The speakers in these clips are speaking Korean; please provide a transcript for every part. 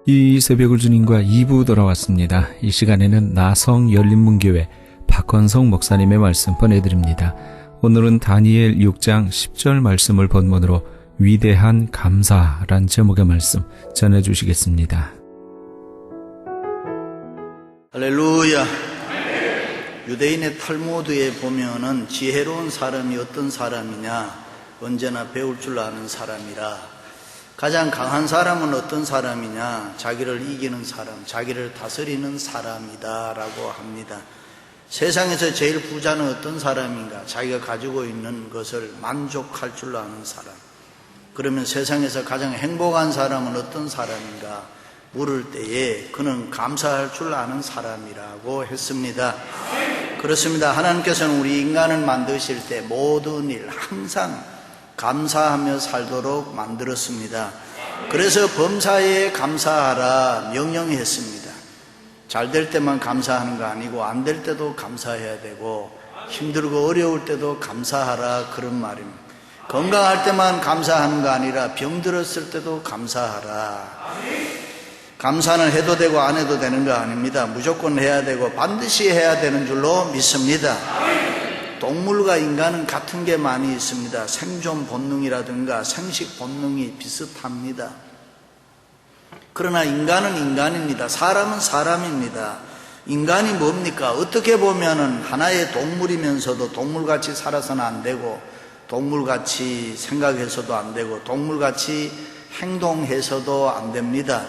이 새벽을 주님과 2부 돌아왔습니다. 이 시간에는 나성 열린문교회 박건성 목사님의 말씀 보내드립니다. 오늘은 다니엘 6장 10절 말씀을 본문으로 위대한 감사란 제목의 말씀 전해주시겠습니다. 할렐루야. 유대인의 탈무드에 보면은 지혜로운 사람이 어떤 사람이냐, 언제나 배울 줄 아는 사람이라. 가장 강한 사람은 어떤 사람이냐, 자기를 이기는 사람, 자기를 다스리는 사람이다 라고 합니다. 세상에서 제일 부자는 어떤 사람인가? 자기가 가지고 있는 것을 만족할 줄 아는 사람. 그러면 세상에서 가장 행복한 사람은 어떤 사람인가? 물을 때에 그는 감사할 줄 아는 사람이라고 했습니다. 그렇습니다. 하나님께서는 우리 인간을 만드실 때 모든 일 항상 감사하며 살도록 만들었습니다. 그래서 범사에 감사하라 명령했습니다. 잘 될 때만 감사하는 거 아니고 안 될 때도 감사해야 되고, 힘들고 어려울 때도 감사하라, 그런 말입니다. 건강할 때만 감사하는 거 아니라 병들었을 때도 감사하라. 감사는 해도 되고 안 해도 되는 거 아닙니다. 무조건 해야 되고 반드시 해야 되는 줄로 믿습니다. 동물과 인간은 같은 게 많이 있습니다. 생존 본능이라든가 생식 본능이 비슷합니다. 그러나 인간은 인간입니다. 사람은 사람입니다. 인간이 뭡니까? 어떻게 보면은 하나의 동물이면서도 동물같이 살아서는 안 되고, 동물같이 생각해서도 안 되고, 동물같이 행동해서도 안 됩니다.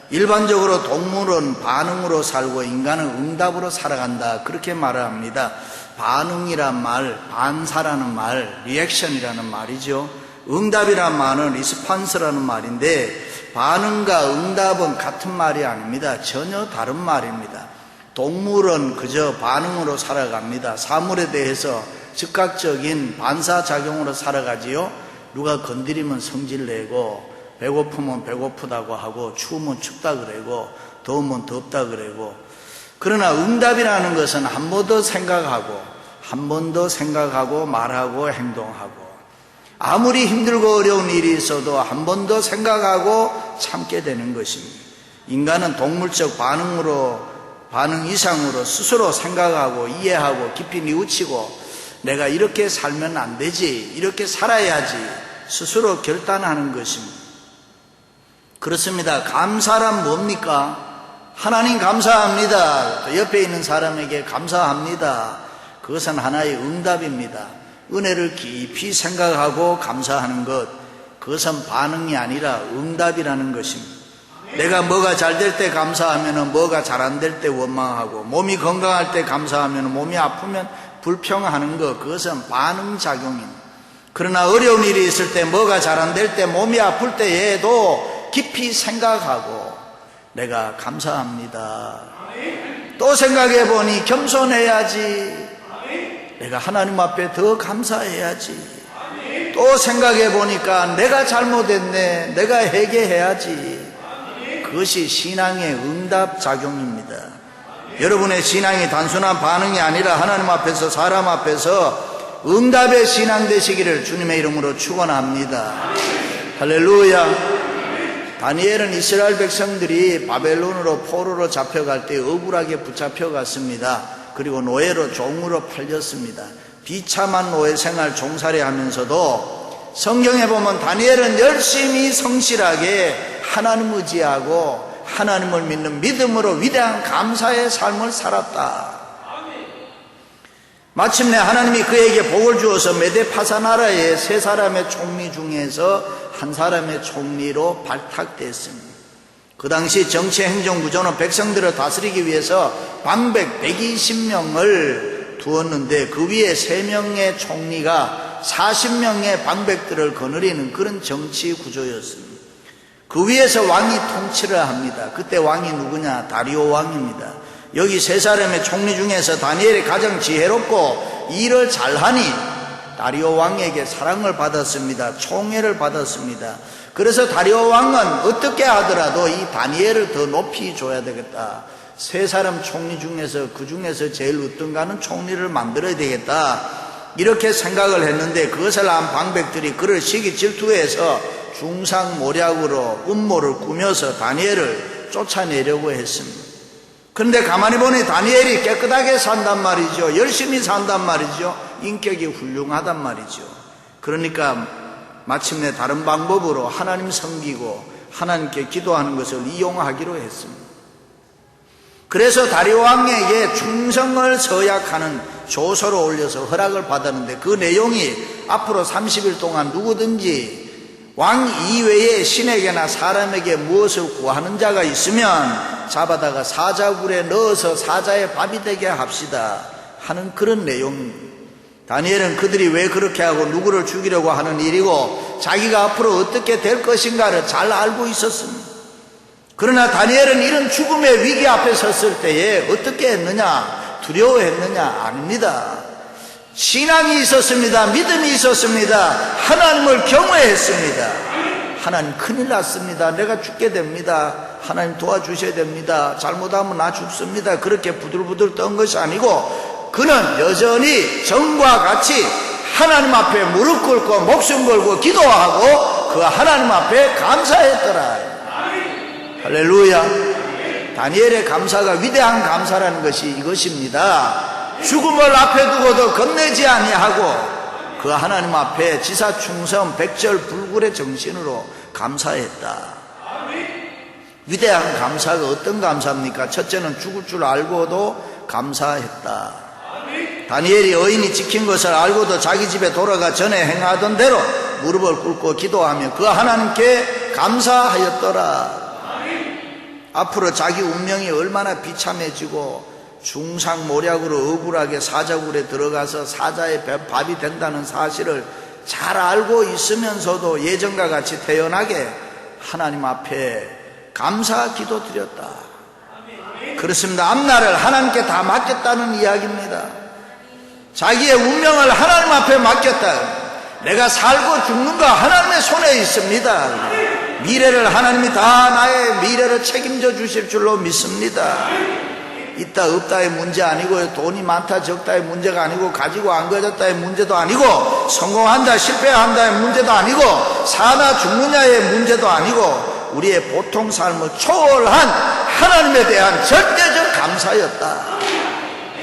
일반적으로 동물은 반응으로 살고 인간은 응답으로 살아간다, 그렇게 말을 합니다. 반응이란 말, 반사라는 말, 리액션이라는 말이죠. 응답이란 말은 리스판스라는 말인데, 반응과 응답은 같은 말이 아닙니다. 전혀 다른 말입니다. 동물은 그저 반응으로 살아갑니다. 사물에 대해서 즉각적인 반사작용으로 살아가지요. 누가 건드리면 성질내고, 배고프면 배고프다고 하고, 추우면 춥다 그러고, 더우면 덥다 그러고. 그러나 응답이라는 것은 한 번 더 생각하고, 한 번 더 생각하고, 말하고, 행동하고, 아무리 힘들고 어려운 일이 있어도 한 번 더 생각하고 참게 되는 것입니다. 인간은 동물적 반응 이상으로 스스로 생각하고 이해하고 깊이 뉘우치고, 내가 이렇게 살면 안 되지, 이렇게 살아야지 스스로 결단하는 것입니다. 그렇습니다. 감사란 뭡니까? 하나님 감사합니다. 옆에 있는 사람에게 감사합니다. 그것은 하나의 응답입니다. 은혜를 깊이 생각하고 감사하는 것, 그것은 반응이 아니라 응답이라는 것입니다. 내가 뭐가 잘 될 때 감사하면 뭐가 잘 안 될 때 원망하고, 몸이 건강할 때 감사하면 몸이 아프면 불평하는 것, 그것은 반응작용입니다. 그러나 어려운 일이 있을 때, 뭐가 잘 안 될 때, 몸이 아플 때에도 깊이 생각하고 내가 감사합니다. 또 생각해 보니 겸손해야지. 내가 하나님 앞에 더 감사해야지. 또 생각해 보니까 내가 잘못했네, 내가 회개해야지. 그것이 신앙의 응답작용입니다. 여러분의 신앙이 단순한 반응이 아니라 하나님 앞에서, 사람 앞에서 응답의 신앙 되시기를 주님의 이름으로 축원합니다. 할렐루야. 다니엘은 이스라엘 백성들이 바벨론으로 포로로 잡혀갈 때 억울하게 붙잡혀갔습니다. 그리고 노예로, 종으로 팔렸습니다. 비참한 노예 생활 종살이 하면서도 성경에 보면 다니엘은 열심히 성실하게 하나님 의지하고 하나님을 믿는 믿음으로 위대한 감사의 삶을 살았다. 마침내 하나님이 그에게 복을 주어서 메데파사 나라의 3사람의 총리 중에서 한 사람의 총리로 발탁됐습니다. 그 당시 정치 행정 구조는 백성들을 다스리기 위해서 방백 120명을 두었는데, 그 위에 3명의 총리가 40명의 방백들을 거느리는 그런 정치 구조였습니다. 그 위에서 왕이 통치를 합니다. 그때 왕이 누구냐? 다리오 왕입니다. 여기 3사람의 총리 중에서 다니엘이 가장 지혜롭고 일을 잘하니 다리오 왕에게 사랑을 받았습니다. 총애를 받았습니다. 그래서 다리오 왕은 어떻게 하더라도 이 다니엘을 더 높이 줘야 되겠다. 3사람 총리 중에서 그 중에서 제일 어떤가는 총리를 만들어야 되겠다, 이렇게 생각을 했는데, 그것을 안 방백들이 그를 시기 질투해서 중상모략으로 음모를 꾸며서 다니엘을 쫓아내려고 했습니다. 그런데 가만히 보니 다니엘이 깨끗하게 산단 말이죠. 열심히 산단 말이죠. 인격이 훌륭하단 말이죠. 그러니까 마침내 다른 방법으로 하나님 섬기고 하나님께 기도하는 것을 이용하기로 했습니다. 그래서 다리오 왕에게 충성을 서약하는 조서를 올려서 허락을 받았는데 그 내용이 앞으로 30일 동안 누구든지 왕 이외에 신에게나 사람에게 무엇을 구하는 자가 있으면 잡아다가 사자굴에 넣어서 사자의 밥이 되게 합시다 하는 그런 내용입니다. 다니엘은 그들이 왜 그렇게 하고 누구를 죽이려고 하는 일이고 자기가 앞으로 어떻게 될 것인가를 잘 알고 있었습니다. 그러나 다니엘은 이런 죽음의 위기 앞에 섰을 때에 어떻게 했느냐? 두려워했느냐? 아닙니다. 신앙이 있었습니다. 믿음이 있었습니다. 하나님을 경외했습니다. 하나님 큰일 났습니다. 내가 죽게 됩니다. 하나님 도와주셔야 됩니다. 잘못하면 나 죽습니다. 그렇게 부들부들 떤 것이 아니고 그는 여전히 전과 같이 하나님 앞에 무릎 꿇고 목숨 걸고 기도하고 그 하나님 앞에 감사했더라. 할렐루야. 다니엘의 감사가 위대한 감사라는 것이 이것입니다. 죽음을 앞에 두고도 겁내지 아니하고 그 하나님 앞에 지사충성 백절불굴의 정신으로 감사했다. 위대한 감사가 어떤 감사입니까? 첫째는 죽을 줄 알고도 감사했다. 다니엘이 의인이 지킨 것을 알고도 자기 집에 돌아가 전에 행하던 대로 무릎을 꿇고 기도하며 그 하나님께 감사하였더라. 앞으로 자기 운명이 얼마나 비참해지고 중상모략으로 억울하게 사자굴에 들어가서 사자의 밥이 된다는 사실을 잘 알고 있으면서도 예전과 같이 태연하게 하나님 앞에 감사 기도 드렸다. 그렇습니다. 앞날을 하나님께 다 맡겼다는 이야기입니다. 자기의 운명을 하나님 앞에 맡겼다. 내가 살고 죽는 거 하나님의 손에 있습니다. 미래를 하나님이 다 나의 미래를 책임져 주실 줄로 믿습니다. 있다 없다의 문제 아니고 돈이 많다 적다의 문제가 아니고 가지고 안 가졌다의 문제도 아니고 성공한다 실패한다의 문제도 아니고 사나 죽느냐의 문제도 아니고 우리의 보통 삶을 초월한 하나님에 대한 절대적 감사였다.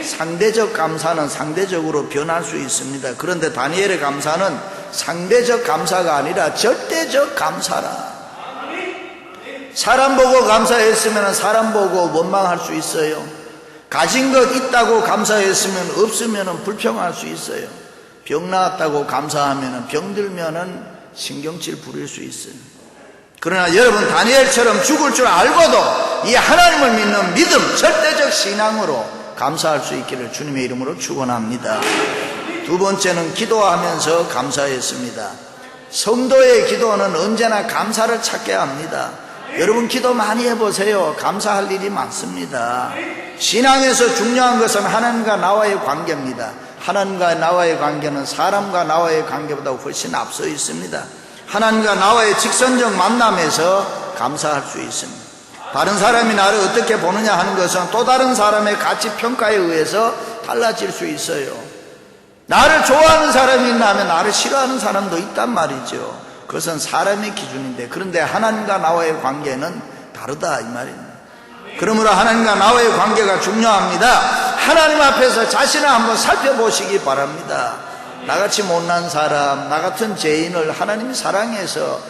상대적 감사는 상대적으로 변할 수 있습니다. 그런데 다니엘의 감사는 상대적 감사가 아니라 절대적 감사라. 사람 보고 감사했으면 사람 보고 원망할 수 있어요. 가진 것 있다고 감사했으면 없으면 불평할 수 있어요. 병 나았다고 감사하면 병들면 신경질 부릴 수 있어요. 그러나 여러분 다니엘처럼 죽을 줄 알고도 이 하나님을 믿는 믿음, 절대적 신앙으로 감사할 수 있기를 주님의 이름으로 축원합니다. 두 번째는 기도하면서 감사했습니다. 성도의 기도는 언제나 감사를 찾게 합니다. 여러분 기도 많이 해보세요. 감사할 일이 많습니다. 신앙에서 중요한 것은 하나님과 나와의 관계입니다. 하나님과 나와의 관계는 사람과 나와의 관계보다 훨씬 앞서 있습니다. 하나님과 나와의 직선적 만남에서 감사할 수 있습니다. 다른 사람이 나를 어떻게 보느냐 하는 것은 또 다른 사람의 가치 평가에 의해서 달라질 수 있어요. 나를 좋아하는 사람이 있다면 나를 싫어하는 사람도 있단 말이죠. 그것은 사람의 기준인데 그런데 하나님과 나와의 관계는 다르다 이 말입니다. 그러므로 하나님과 나와의 관계가 중요합니다. 하나님 앞에서 자신을 한번 살펴보시기 바랍니다. 나같이 못난 사람, 나 같은 죄인을 하나님이 사랑해서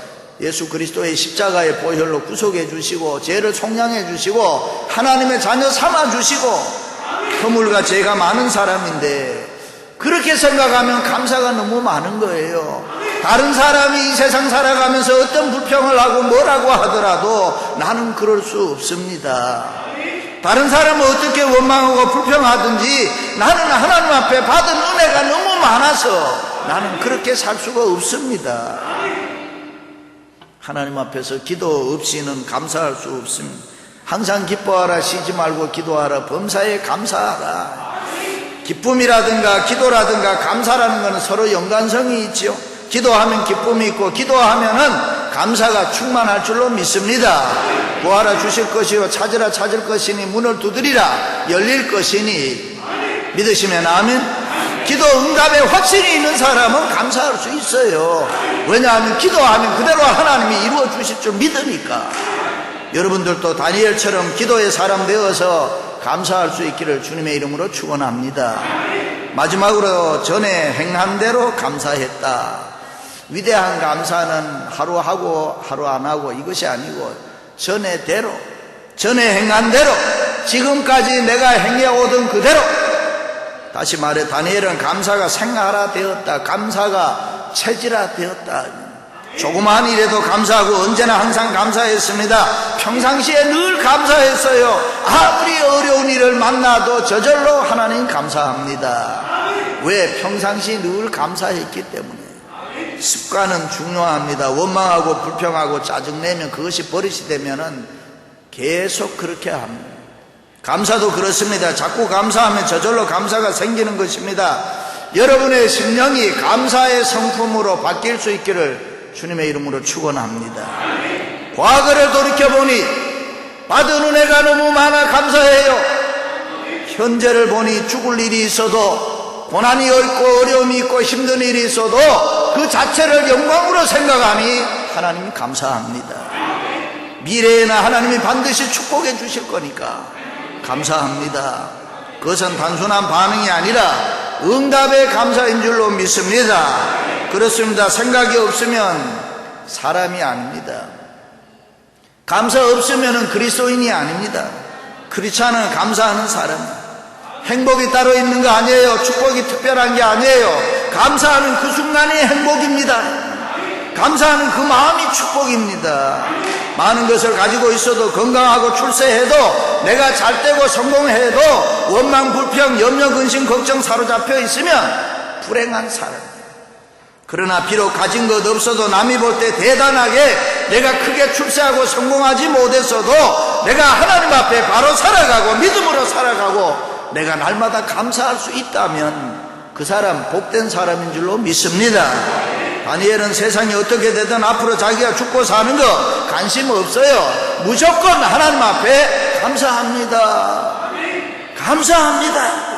예수 그리스도의 십자가의 보혈로 구속해 주시고 죄를 속량해 주시고 하나님의 자녀 삼아 주시고 허물과 죄가 많은 사람인데 그렇게 생각하면 감사가 너무 많은 거예요. 다른 사람이 이 세상 살아가면서 어떤 불평을 하고 뭐라고 하더라도 나는 그럴 수 없습니다. 다른 사람은 어떻게 원망하고 불평하든지 나는 하나님 앞에 받은 은혜가 너무 많아서 나는 그렇게 살 수가 없습니다. 하나님 앞에서 기도 없이는 감사할 수 없습니다. 항상 기뻐하라, 쉬지 말고 기도하라, 범사에 감사하라. 기쁨이라든가 기도라든가 감사라는 것은 서로 연관성이 있죠. 기도하면 기쁨이 있고 기도하면은 감사가 충만할 줄로 믿습니다. 구하라 주실 것이요 찾으라 찾을 것이니 문을 두드리라 열릴 것이니 믿으시면 아멘. 기도 응답에 확신이 있는 사람은 감사할 수 있어요. 왜냐하면 기도하면 그대로 하나님이 이루어 주실 줄 믿으니까. 여러분들도 다니엘처럼 기도의 사람 되어서 감사할 수 있기를 주님의 이름으로 축원합니다. 마지막으로 전에 행한 대로 감사했다. 위대한 감사는 하루 하고 하루 안 하고 이것이 아니고 전에 행한 대로, 지금까지 내가 행해오던 그대로. 다시 말해 다니엘은 감사가 생활화 되었다. 감사가 체질화 되었다. 조그마한 일에도 감사하고 언제나 항상 감사했습니다. 평상시에 늘 감사했어요. 아무리 어려운 일을 만나도 저절로 하나님 감사합니다. 왜? 평상시 늘 감사했기 때문에. 습관은 중요합니다. 원망하고 불평하고 짜증내면 그것이 버릇이 되면은 계속 그렇게 합니다. 감사도 그렇습니다. 자꾸 감사하면 저절로 감사가 생기는 것입니다. 여러분의 심령이 감사의 성품으로 바뀔 수 있기를 주님의 이름으로 축원합니다. 과거를 돌이켜보니 받은 은혜가 너무 많아 감사해요. 현재를 보니 죽을 일이 있어도, 고난이 있고 어려움이 있고 힘든 일이 있어도 그 자체를 영광으로 생각하니 하나님 감사합니다. 미래에는 하나님이 반드시 축복해 주실 거니까 감사합니다. 그것은 단순한 반응이 아니라 응답의 감사인 줄로 믿습니다. 그렇습니다. 생각이 없으면 사람이 아닙니다. 감사 없으면 그리스도인이 아닙니다. 그렇지 않은 감사하는 사람. 행복이 따로 있는 거 아니에요. 축복이 특별한 게 아니에요. 감사하는 그 순간이 행복입니다. 감사하는 그 마음이 축복입니다. 많은 것을 가지고 있어도, 건강하고 출세해도, 내가 잘 되고 성공해도 원망, 불평, 염려, 근심, 걱정 사로잡혀 있으면 불행한 사람. 그러나 비록 가진 것 없어도 남이 볼 때 대단하게 내가 크게 출세하고 성공하지 못했어도 내가 하나님 앞에 바로 살아가고 믿음으로 살아가고 내가 날마다 감사할 수 있다면 그 사람 복된 사람인 줄로 믿습니다. 다니엘은 세상이 어떻게 되든 앞으로 자기가 죽고 사는 거 관심 없어요. 무조건 하나님 앞에 감사합니다. 감사합니다.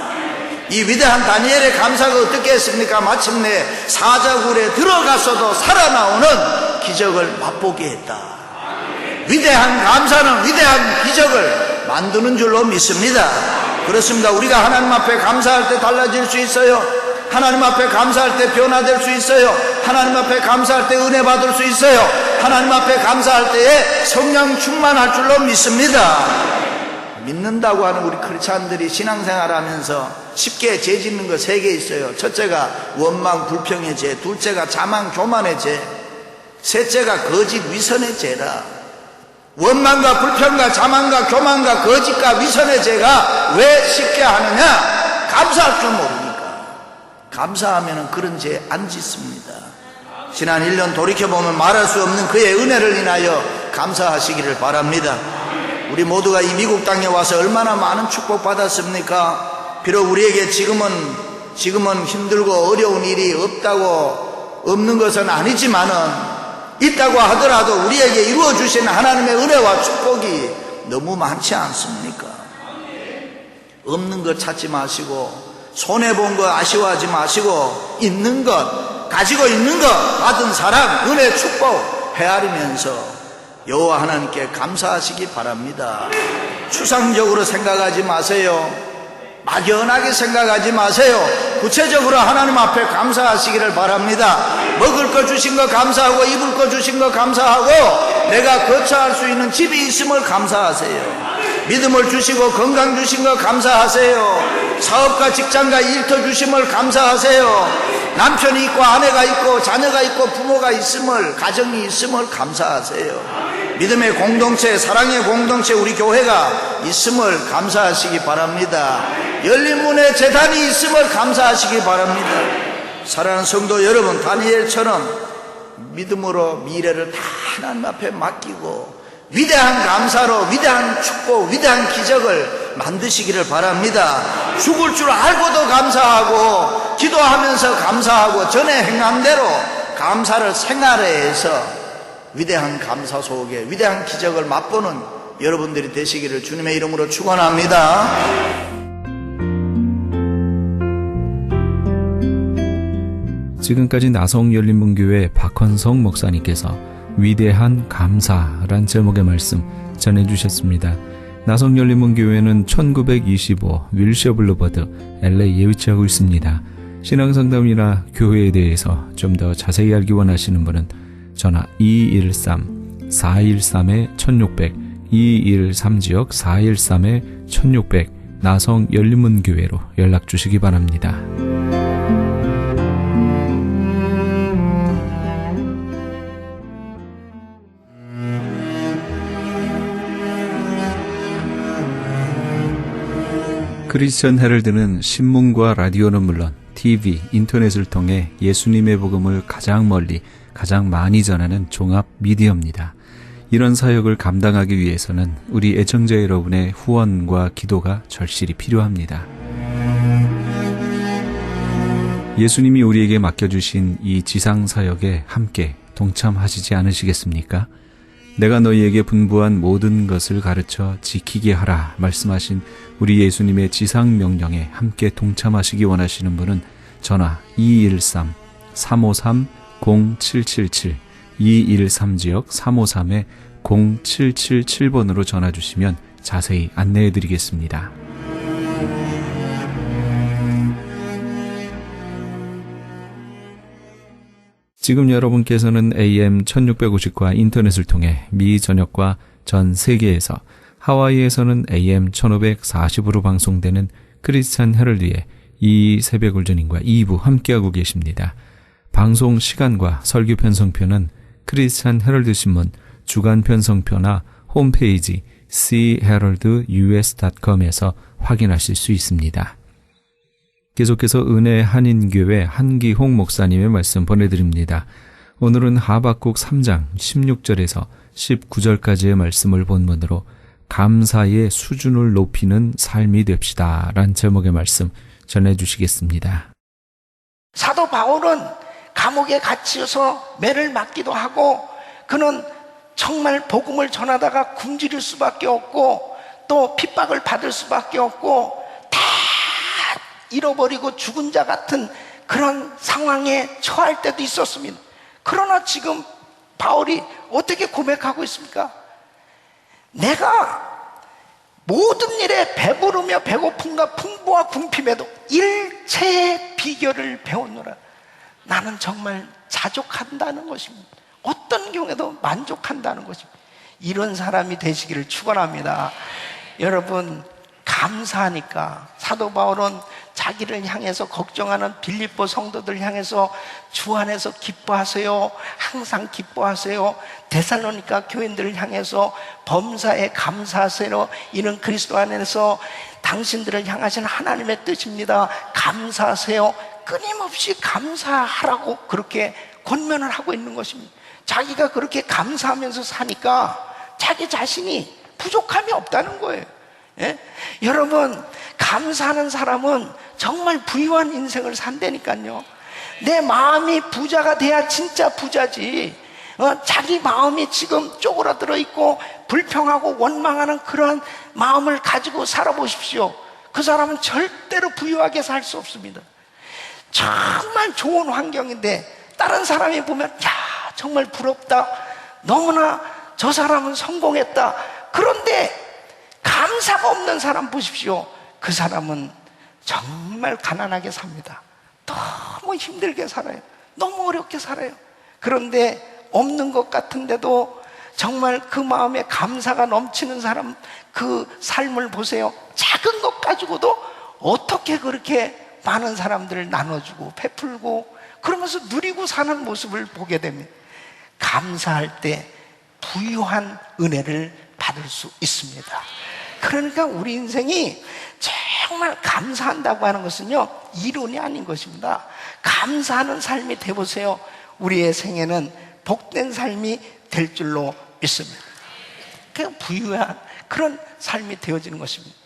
이 위대한 다니엘의 감사가 어떻게 했습니까? 마침내 사자굴에 들어갔어도 살아나오는 기적을 맛보게 했다. 위대한 감사는 위대한 기적을 만드는 줄로 믿습니다. 그렇습니다. 우리가 하나님 앞에 감사할 때 달라질 수 있어요. 하나님 앞에 감사할 때 변화될 수 있어요. 하나님 앞에 감사할 때 은혜 받을 수 있어요. 하나님 앞에 감사할 때에 성령 충만할 줄로 믿습니다. 믿는다고 하는 우리 크리스찬들이 신앙생활 하면서 쉽게 죄 짓는 거 3개 있어요. 첫째가 원망 불평의 죄, 둘째가 자만 교만의 죄, 셋째가 거짓 위선의 죄라. 원망과 불평과 자만과 교만과 거짓과 위선의 죄가 왜 쉽게 하느냐? 감사할 줄 모르니까. 감사하면 그런 죄 안 짓습니다. 지난 1년 돌이켜보면 말할 수 없는 그의 은혜를 인하여 감사하시기를 바랍니다. 우리 모두가 이 미국 땅에 와서 얼마나 많은 축복 받았습니까? 비록 우리에게 지금은 힘들고 어려운 일이 없는 것은 아니지만은 있다고 하더라도 우리에게 이루어 주신 하나님의 은혜와 축복이 너무 많지 않습니까? 없는 것 찾지 마시고 손해본 거 아쉬워하지 마시고 있는 것, 가지고 있는 것 받은 사람 은혜 축복 헤아리면서 여호와 하나님께 감사하시기 바랍니다. 추상적으로 생각하지 마세요. 막연하게 생각하지 마세요. 구체적으로 하나님 앞에 감사하시기를 바랍니다. 먹을 거 주신 거 감사하고 입을 거 주신 거 감사하고 내가 거처할 수 있는 집이 있음을 감사하세요. 믿음을 주시고 건강 주신 거 감사하세요. 사업과 직장과 일터 주심을 감사하세요. 남편이 있고 아내가 있고 자녀가 있고 부모가 있음을, 가정이 있음을 감사하세요. 믿음의 공동체, 사랑의 공동체, 우리 교회가 있음을 감사하시기 바랍니다. 열린 문에 재단이 있음을 감사하시기 바랍니다. 사랑하는 성도 여러분, 다니엘처럼 믿음으로 미래를 다 하나님 앞에 맡기고 위대한 감사로 위대한 축복, 위대한 기적을 만드시기를 바랍니다. 죽을 줄 알고도 감사하고 기도하면서 감사하고 전에 행한 대로 감사를 생활해서 위대한 감사 속에 위대한 기적을 맛보는 여러분들이 되시기를 주님의 이름으로 축원합니다. 지금까지 나성열린문교회 박헌성 목사님께서 위대한 감사란 제목의 말씀 전해주셨습니다. 나성열린문교회는 1925 윌셔 블루버드 LA에 위치하고 있습니다. 신앙상담이나 교회에 대해서 좀 더 자세히 알기 원하시는 분은 전화 213-413-1600 213지역 413-1600 나성열린문교회로 연락주시기 바랍니다. 크리스천 헤럴드는 신문과 라디오는 물론 TV, 인터넷을 통해 예수님의 복음을 가장 멀리, 가장 많이 전하는 종합 미디어입니다. 이런 사역을 감당하기 위해서는 우리 애청자 여러분의 후원과 기도가 절실히 필요합니다. 예수님이 우리에게 맡겨주신 이 지상사역에 함께 동참하시지 않으시겠습니까? 내가 너희에게 분부한 모든 것을 가르쳐 지키게 하라 말씀하신 우리 예수님의 지상명령에 함께 동참하시기 원하시는 분은 전화 213-353-0777 213지역 353-0777번으로 전화 주시면 자세히 안내해 드리겠습니다. 지금 여러분께서는 AM 1650과 인터넷을 통해 미 전역과 전 세계에서, 하와이에서는 AM 1540으로 방송되는 크리스찬 헤럴드의 이 새벽 울전인과 2부 함께하고 계십니다. 방송 시간과 설교 편성표는 크리스찬 헤럴드 신문 주간 편성표나 홈페이지 chaheraldus.com에서 확인하실 수 있습니다. 계속해서 은혜 한인교회 한기홍 목사님의 말씀 보내드립니다. 오늘은 하박국 3장 16절에서 19절까지의 말씀을 본문으로 감사의 수준을 높이는 삶이 됩시다 라는 제목의 말씀 전해주시겠습니다. 사도 바울은 감옥에 갇혀서 매를 맞기도 하고, 그는 정말 복음을 전하다가 굶주릴 수밖에 없고 또 핍박을 받을 수밖에 없고 다 잃어버리고 죽은 자 같은 그런 상황에 처할 때도 있었습니다. 그러나 지금 바울이 어떻게 고백하고 있습니까? 내가 모든 일에 배부르며 배고픔과 풍부와 궁핍에도 일체의 비결을 배웠노라. 나는 정말 자족한다는 것입니다. 어떤 경우에도 만족한다는 것입니다. 이런 사람이 되시기를 축원합니다. 여러분, 감사하니까 사도 바울은 자기를 향해서 걱정하는 빌립보 성도들 향해서 주 안에서 기뻐하세요, 항상 기뻐하세요. 데살로니가 교인들을 향해서 범사에 감사하세요. 이는 그리스도 안에서 당신들을 향하신 하나님의 뜻입니다. 감사하세요. 끊임없이 감사하라고 그렇게 권면을 하고 있는 것입니다. 자기가 그렇게 감사하면서 사니까 자기 자신이 부족함이 없다는 거예요. 예? 여러분, 감사하는 사람은 정말 부유한 인생을 산다니까요. 내 마음이 부자가 돼야 진짜 부자지. 자기 마음이 지금 쪼그라들어 있고 불평하고 원망하는 그런 마음을 가지고 살아보십시오. 그 사람은 절대로 부유하게 살 수 없습니다. 정말 좋은 환경인데 다른 사람이 보면 야, 정말 부럽다, 너무나 저 사람은 성공했다. 그런데 감사가 없는 사람 보십시오. 그 사람은 정말 가난하게 삽니다. 너무 힘들게 살아요. 너무 어렵게 살아요. 그런데 없는 것 같은데도 정말 그 마음에 감사가 넘치는 사람, 그 삶을 보세요. 작은 것 가지고도 어떻게 그렇게 많은 사람들을 나눠주고 베풀고 그러면서 누리고 사는 모습을 보게 됩니다. 감사할 때 부유한 은혜를 받을 수 있습니다. 그러니까 우리 인생이 정말 감사한다고 하는 것은요, 이론이 아닌 것입니다. 감사하는 삶이 되보세요. 우리의 생애는 복된 삶이 될 줄로 믿습니다. 그냥 부유한 그런 삶이 되어지는 것입니다.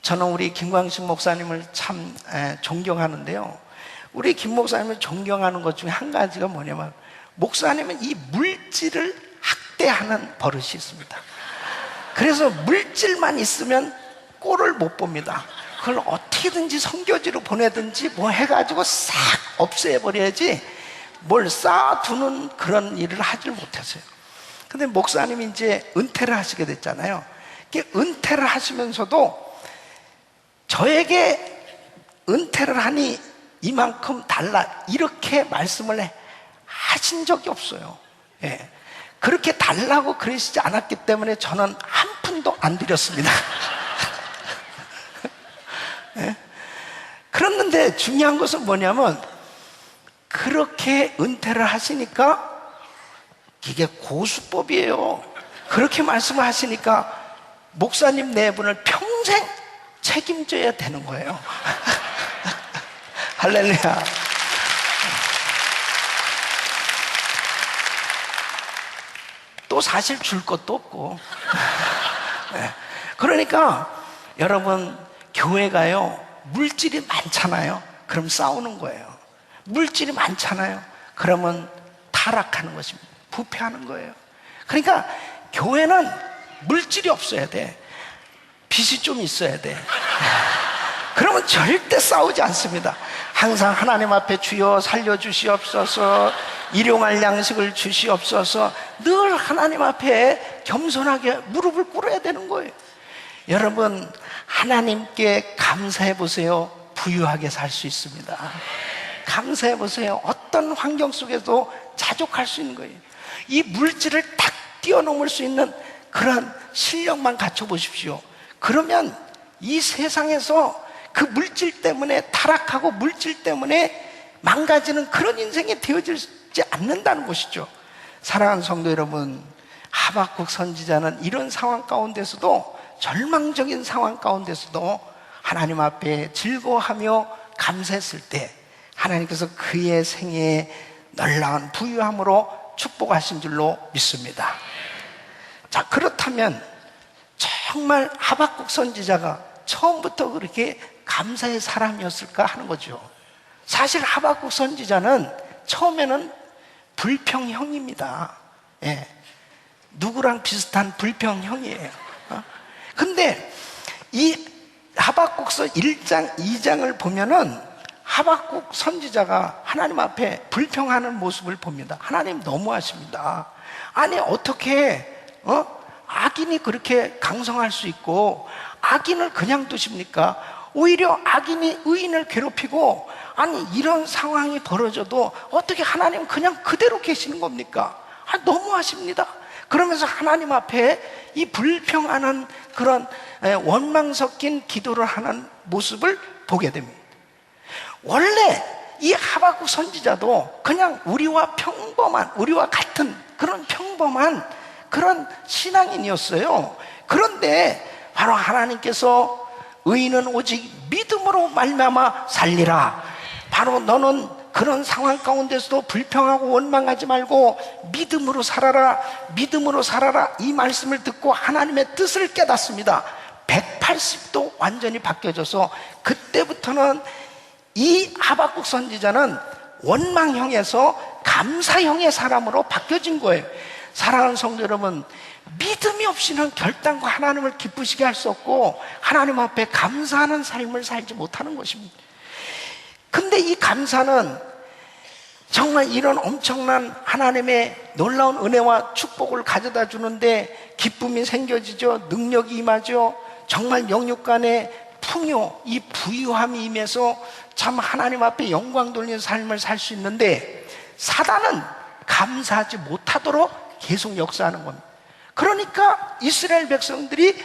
저는 우리 김광식 목사님을 참 존경하는데요, 우리 김 목사님을 존경하는 것 중에 한 가지가 뭐냐면, 목사님은 이 물질을 학대하는 버릇이 있습니다. 그래서 물질만 있으면 꼴을 못 봅니다. 그걸 어떻게든지 선교지로 보내든지 뭐 해가지고 싹 없애버려야지 뭘 쌓아두는 그런 일을 하질 못했어요. 근데 목사님이 이제 은퇴를 하시게 됐잖아요. 은퇴를 하시면서도 저에게 은퇴를 하니 이만큼 달라 이렇게 말씀을 하신 적이 없어요. 예. 그렇게 달라고 그러시지 않았기 때문에 저는 한 푼도 안 드렸습니다. 예. 그랬는데 중요한 것은 뭐냐면 그렇게 은퇴를 하시니까 이게 고수법이에요. 그렇게 말씀을 하시니까 목사님 네 분을 평생 책임져야 되는 거예요. 할렐루야. 또 사실 줄 것도 없고. 네. 그러니까 여러분 교회가요 물질이 많잖아요. 그럼 싸우는 거예요. 물질이 많잖아요. 그러면 타락하는 것입니다. 부패하는 거예요. 그러니까 교회는 물질이 없어야 돼. 빚이 좀 있어야 돼. 그러면 절대 싸우지 않습니다. 항상 하나님 앞에 주여 살려주시옵소서, 일용할 양식을 주시옵소서, 늘 하나님 앞에 겸손하게 무릎을 꿇어야 되는 거예요. 여러분 하나님께 감사해 보세요. 부유하게 살 수 있습니다. 감사해 보세요. 어떤 환경 속에도 자족할 수 있는 거예요. 이 물질을 딱 뛰어넘을 수 있는 그런 실력만 갖춰 보십시오. 그러면 이 세상에서 그 물질 때문에 타락하고 물질 때문에 망가지는 그런 인생이 되어지지 않는다는 것이죠. 사랑하는 성도 여러분, 하박국 선지자는 이런 상황 가운데서도, 절망적인 상황 가운데서도 하나님 앞에 즐거워하며 감사했을 때 하나님께서 그의 생애에 놀라운 부유함으로 축복하신 줄로 믿습니다. 자, 그렇다면 정말 하박국 선지자가 처음부터 그렇게 감사의 사람이었을까 하는 거죠. 사실 하박국 선지자는 처음에는 불평형입니다. 예. 누구랑 비슷한 불평형이에요. 근데 이 하박국서 1장, 2장을 보면은 하박국 선지자가 하나님 앞에 불평하는 모습을 봅니다. 하나님 너무하십니다. 아니 어떻게 악인이 그렇게 강성할 수 있고 악인을 그냥 두십니까? 오히려 악인이 의인을 괴롭히고, 아니 이런 상황이 벌어져도 어떻게 하나님 그냥 그대로 계시는 겁니까? 너무하십니다. 그러면서 하나님 앞에 이 불평하는 그런 원망 섞인 기도를 하는 모습을 보게 됩니다. 원래 이 하박국 선지자도 그냥 우리와 같은 그런 평범한 그런 신앙인이었어요. 그런데 바로 하나님께서 의인은 오직 믿음으로 말미암아 살리라, 바로 너는 그런 상황 가운데서도 불평하고 원망하지 말고 믿음으로 살아라, 믿음으로 살아라, 이 말씀을 듣고 하나님의 뜻을 깨닫습니다. 180도 완전히 바뀌어져서 그때부터는 이 하박국 선지자는 원망형에서 감사형의 사람으로 바뀌어진 거예요. 사랑하는 성도 여러분, 믿음이 없이는 결단과 하나님을 기쁘시게 할 수 없고 하나님 앞에 감사하는 삶을 살지 못하는 것입니다. 근데 이 감사는 정말 이런 엄청난 하나님의 놀라운 은혜와 축복을 가져다 주는데 기쁨이 생겨지죠. 능력이 임하죠. 정말 영육간의 풍요, 이 부유함이 임해서 참 하나님 앞에 영광 돌리는 삶을 살 수 있는데, 사단은 감사하지 못하도록 계속 역사하는 겁니다. 그러니까 이스라엘 백성들이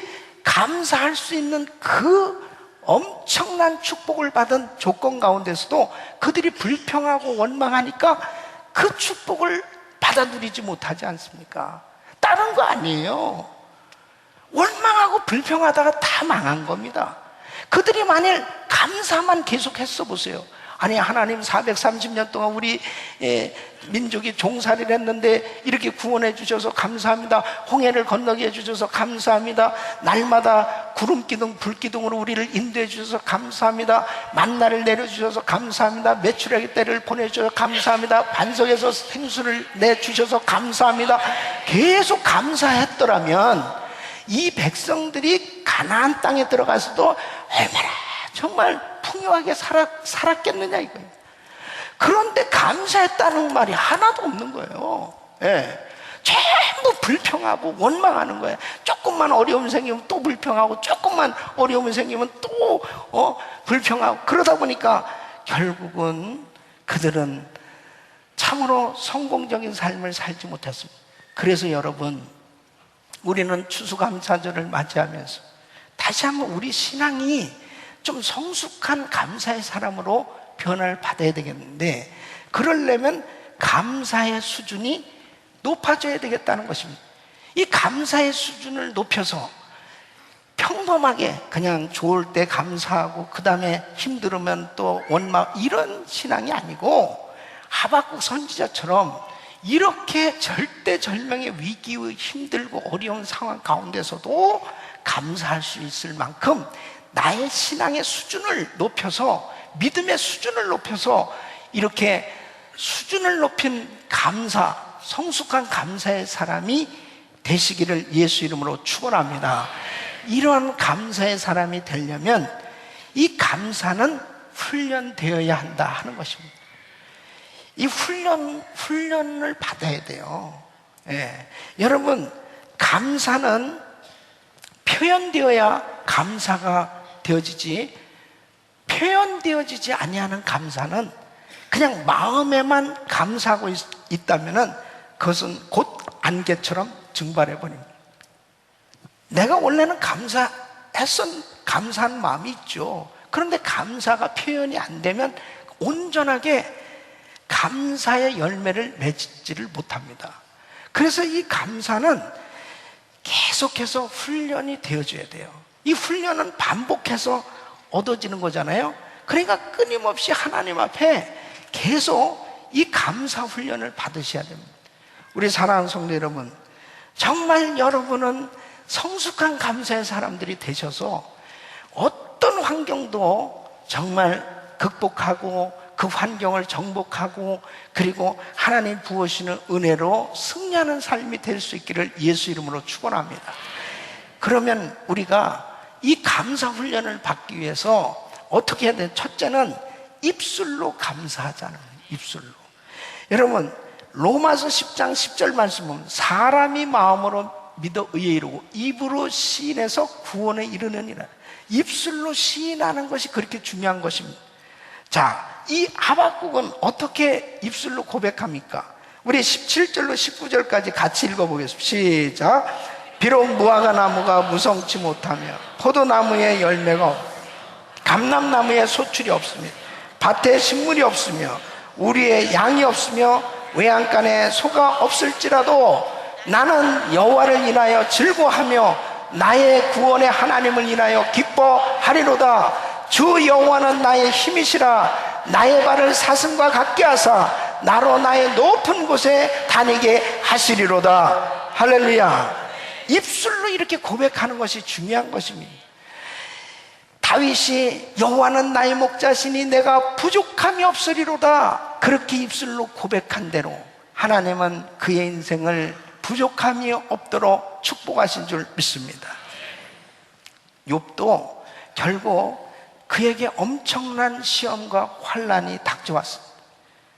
감사할 수 있는 그 엄청난 축복을 받은 조건 가운데서도 그들이 불평하고 원망하니까 그 축복을 받아 누리지 못하지 않습니까? 다른 거 아니에요. 원망하고 불평하다가 다 망한 겁니다. 그들이 만일 감사만 계속 했어 보세요. 아니 하나님 430년 동안 우리 민족이 종살이를 했는데 이렇게 구원해 주셔서 감사합니다. 홍해를 건너게 해주셔서 감사합니다. 날마다 구름기둥 불기둥으로 우리를 인도해 주셔서 감사합니다. 만나를 내려주셔서 감사합니다. 메추라기 떼를 보내주셔서 감사합니다. 반석에서 생수를 내주셔서 감사합니다. 계속 감사했더라면 이 백성들이 가나안 땅에 들어가서도 얼마나 정말 풍요하게 살았겠느냐 이거예요. 그런데 감사했다는 말이 하나도 없는 거예요. 예. 전부 불평하고 원망하는 거야. 조금만 어려움 생기면 또 불평하고, 조금만 어려움 생기면 또 불평하고. 그러다 보니까 결국은 그들은 참으로 성공적인 삶을 살지 못했습니다. 그래서 여러분, 우리는 추수감사절을 맞이하면서 다시 한번 우리 신앙이 좀 성숙한 감사의 사람으로 변화를 받아야 되겠는데, 그러려면 감사의 수준이 높아져야 되겠다는 것입니다. 이 감사의 수준을 높여서 평범하게 그냥 좋을 때 감사하고 그 다음에 힘들으면 또 원망, 이런 신앙이 아니고 하박국 선지자처럼 이렇게 절대절명의 위기의 힘들고 어려운 상황 가운데서도 감사할 수 있을 만큼 나의 신앙의 수준을 높여서, 믿음의 수준을 높여서 이렇게 수준을 높인 감사, 성숙한 감사의 사람이 되시기를 예수 이름으로 축원합니다. 이러한 감사의 사람이 되려면 이 감사는 훈련되어야 한다 하는 것입니다. 이 훈련을 받아야 돼요. 예. 여러분, 감사는 표현되어야 감사가 되어지지, 표현되어지지 아니하는 감사는 그냥 마음에만 감사하고 있다면은 그것은 곧 안개처럼 증발해 버립니다. 내가 원래는 감사한 마음이 있죠. 그런데 감사가 표현이 안 되면 온전하게 감사의 열매를 맺지를 못합니다. 그래서 이 감사는 계속해서 훈련이 되어줘야 돼요. 이 훈련은 반복해서 얻어지는 거잖아요. 그러니까 끊임없이 하나님 앞에 계속 이 감사 훈련을 받으셔야 됩니다. 우리 사랑하는 성도 여러분, 정말 여러분은 성숙한 감사의 사람들이 되셔서 어떤 환경도 정말 극복하고 그 환경을 정복하고 그리고 하나님 부으시는 은혜로 승리하는 삶이 될 수 있기를 예수 이름으로 축원합니다. 그러면 우리가 이 감사 훈련을 받기 위해서 어떻게 해야 돼요? 첫째는 입술로 감사하자는 거예요. 입술로. 여러분, 로마서 10장 10절 말씀 보면 사람이 마음으로 믿어 의에 이르고 입으로 시인해서 구원에 이르느니라. 입술로 시인하는 것이 그렇게 중요한 것입니다. 자, 이 하박국은 어떻게 입술로 고백합니까? 우리 17절로 19절까지 같이 읽어보겠습니다. 시작. 비록 무화과 나무가 무성치 못하며 포도나무에 열매가 없고 감람나무에 소출이 없으며 밭에 식물이 없으며 우리의 양이 없으며 외양간에 소가 없을지라도 나는 여호와를 인하여 즐거워하며 나의 구원의 하나님을 인하여 기뻐하리로다. 주 여호와는 나의 힘이시라. 나의 발을 사슴과 같게 하사 나로 나의 높은 곳에 다니게 하시리로다. 할렐루야. 입술로 이렇게 고백하는 것이 중요한 것입니다. 다윗이 여호와는 나의 목자시니 내가 부족함이 없으리로다. 그렇게 입술로 고백한 대로 하나님은 그의 인생을 부족함이 없도록 축복하신 줄 믿습니다. 욥도 결국 그에게 엄청난 시험과 환난이 닥쳐왔습니다.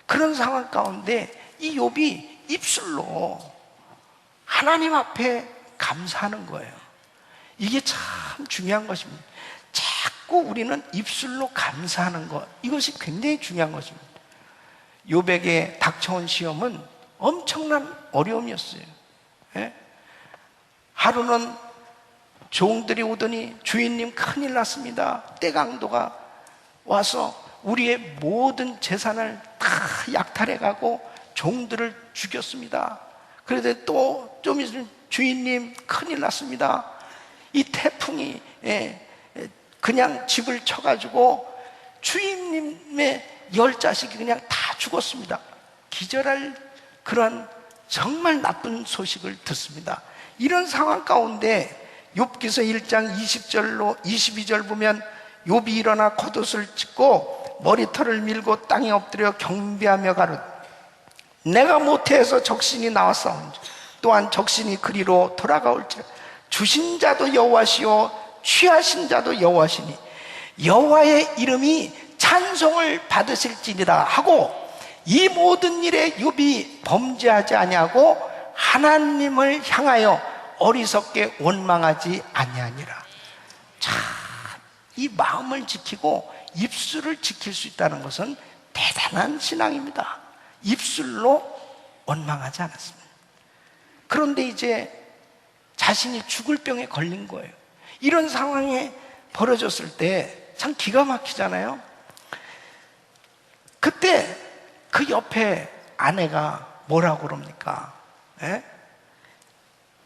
그런 상황 가운데 이 욥이 입술로 하나님 앞에 감사하는 거예요. 이게 참 중요한 것입니다. 자꾸 우리는 입술로 감사하는 것, 이것이 굉장히 중요한 것입니다. 욥에게 닥쳐온 시험은 엄청난 어려움이었어요. 예? 하루는 종들이 오더니 주인님 큰일 났습니다. 떼강도가 와서 우리의 모든 재산을 다 약탈해가고 종들을 죽였습니다. 그런데 또 좀 있으면 주인님 큰일 났습니다. 이 태풍이 그냥 집을 쳐가지고 주인님의 10자식이 그냥 다 죽었습니다. 기절할 그런 정말 나쁜 소식을 듣습니다. 이런 상황 가운데 욥기서 1장 20절로 22절 보면 욥이 일어나 겉옷을 찢고 머리털을 밀고 땅에 엎드려 경배하며 가로되 내가 모태에서 적신이 나왔사온지 또한 적신이 그리로 돌아가올지라. 주신 자도 여호와시요 취하신 자도 여호와시니 여호와의 이름이 찬송을 받으실지니라 하고 이 모든 일에 욥이 범죄하지 아니하고 하나님을 향하여 어리석게 원망하지 아니하니라. 자, 이 마음을 지키고 입술을 지킬 수 있다는 것은 대단한 신앙입니다. 입술로 원망하지 않았습니다. 그런데 이제 자신이 죽을 병에 걸린 거예요. 이런 상황에 벌어졌을 때 참 기가 막히잖아요. 그때 그 옆에 아내가 뭐라고 그럽니까? 예?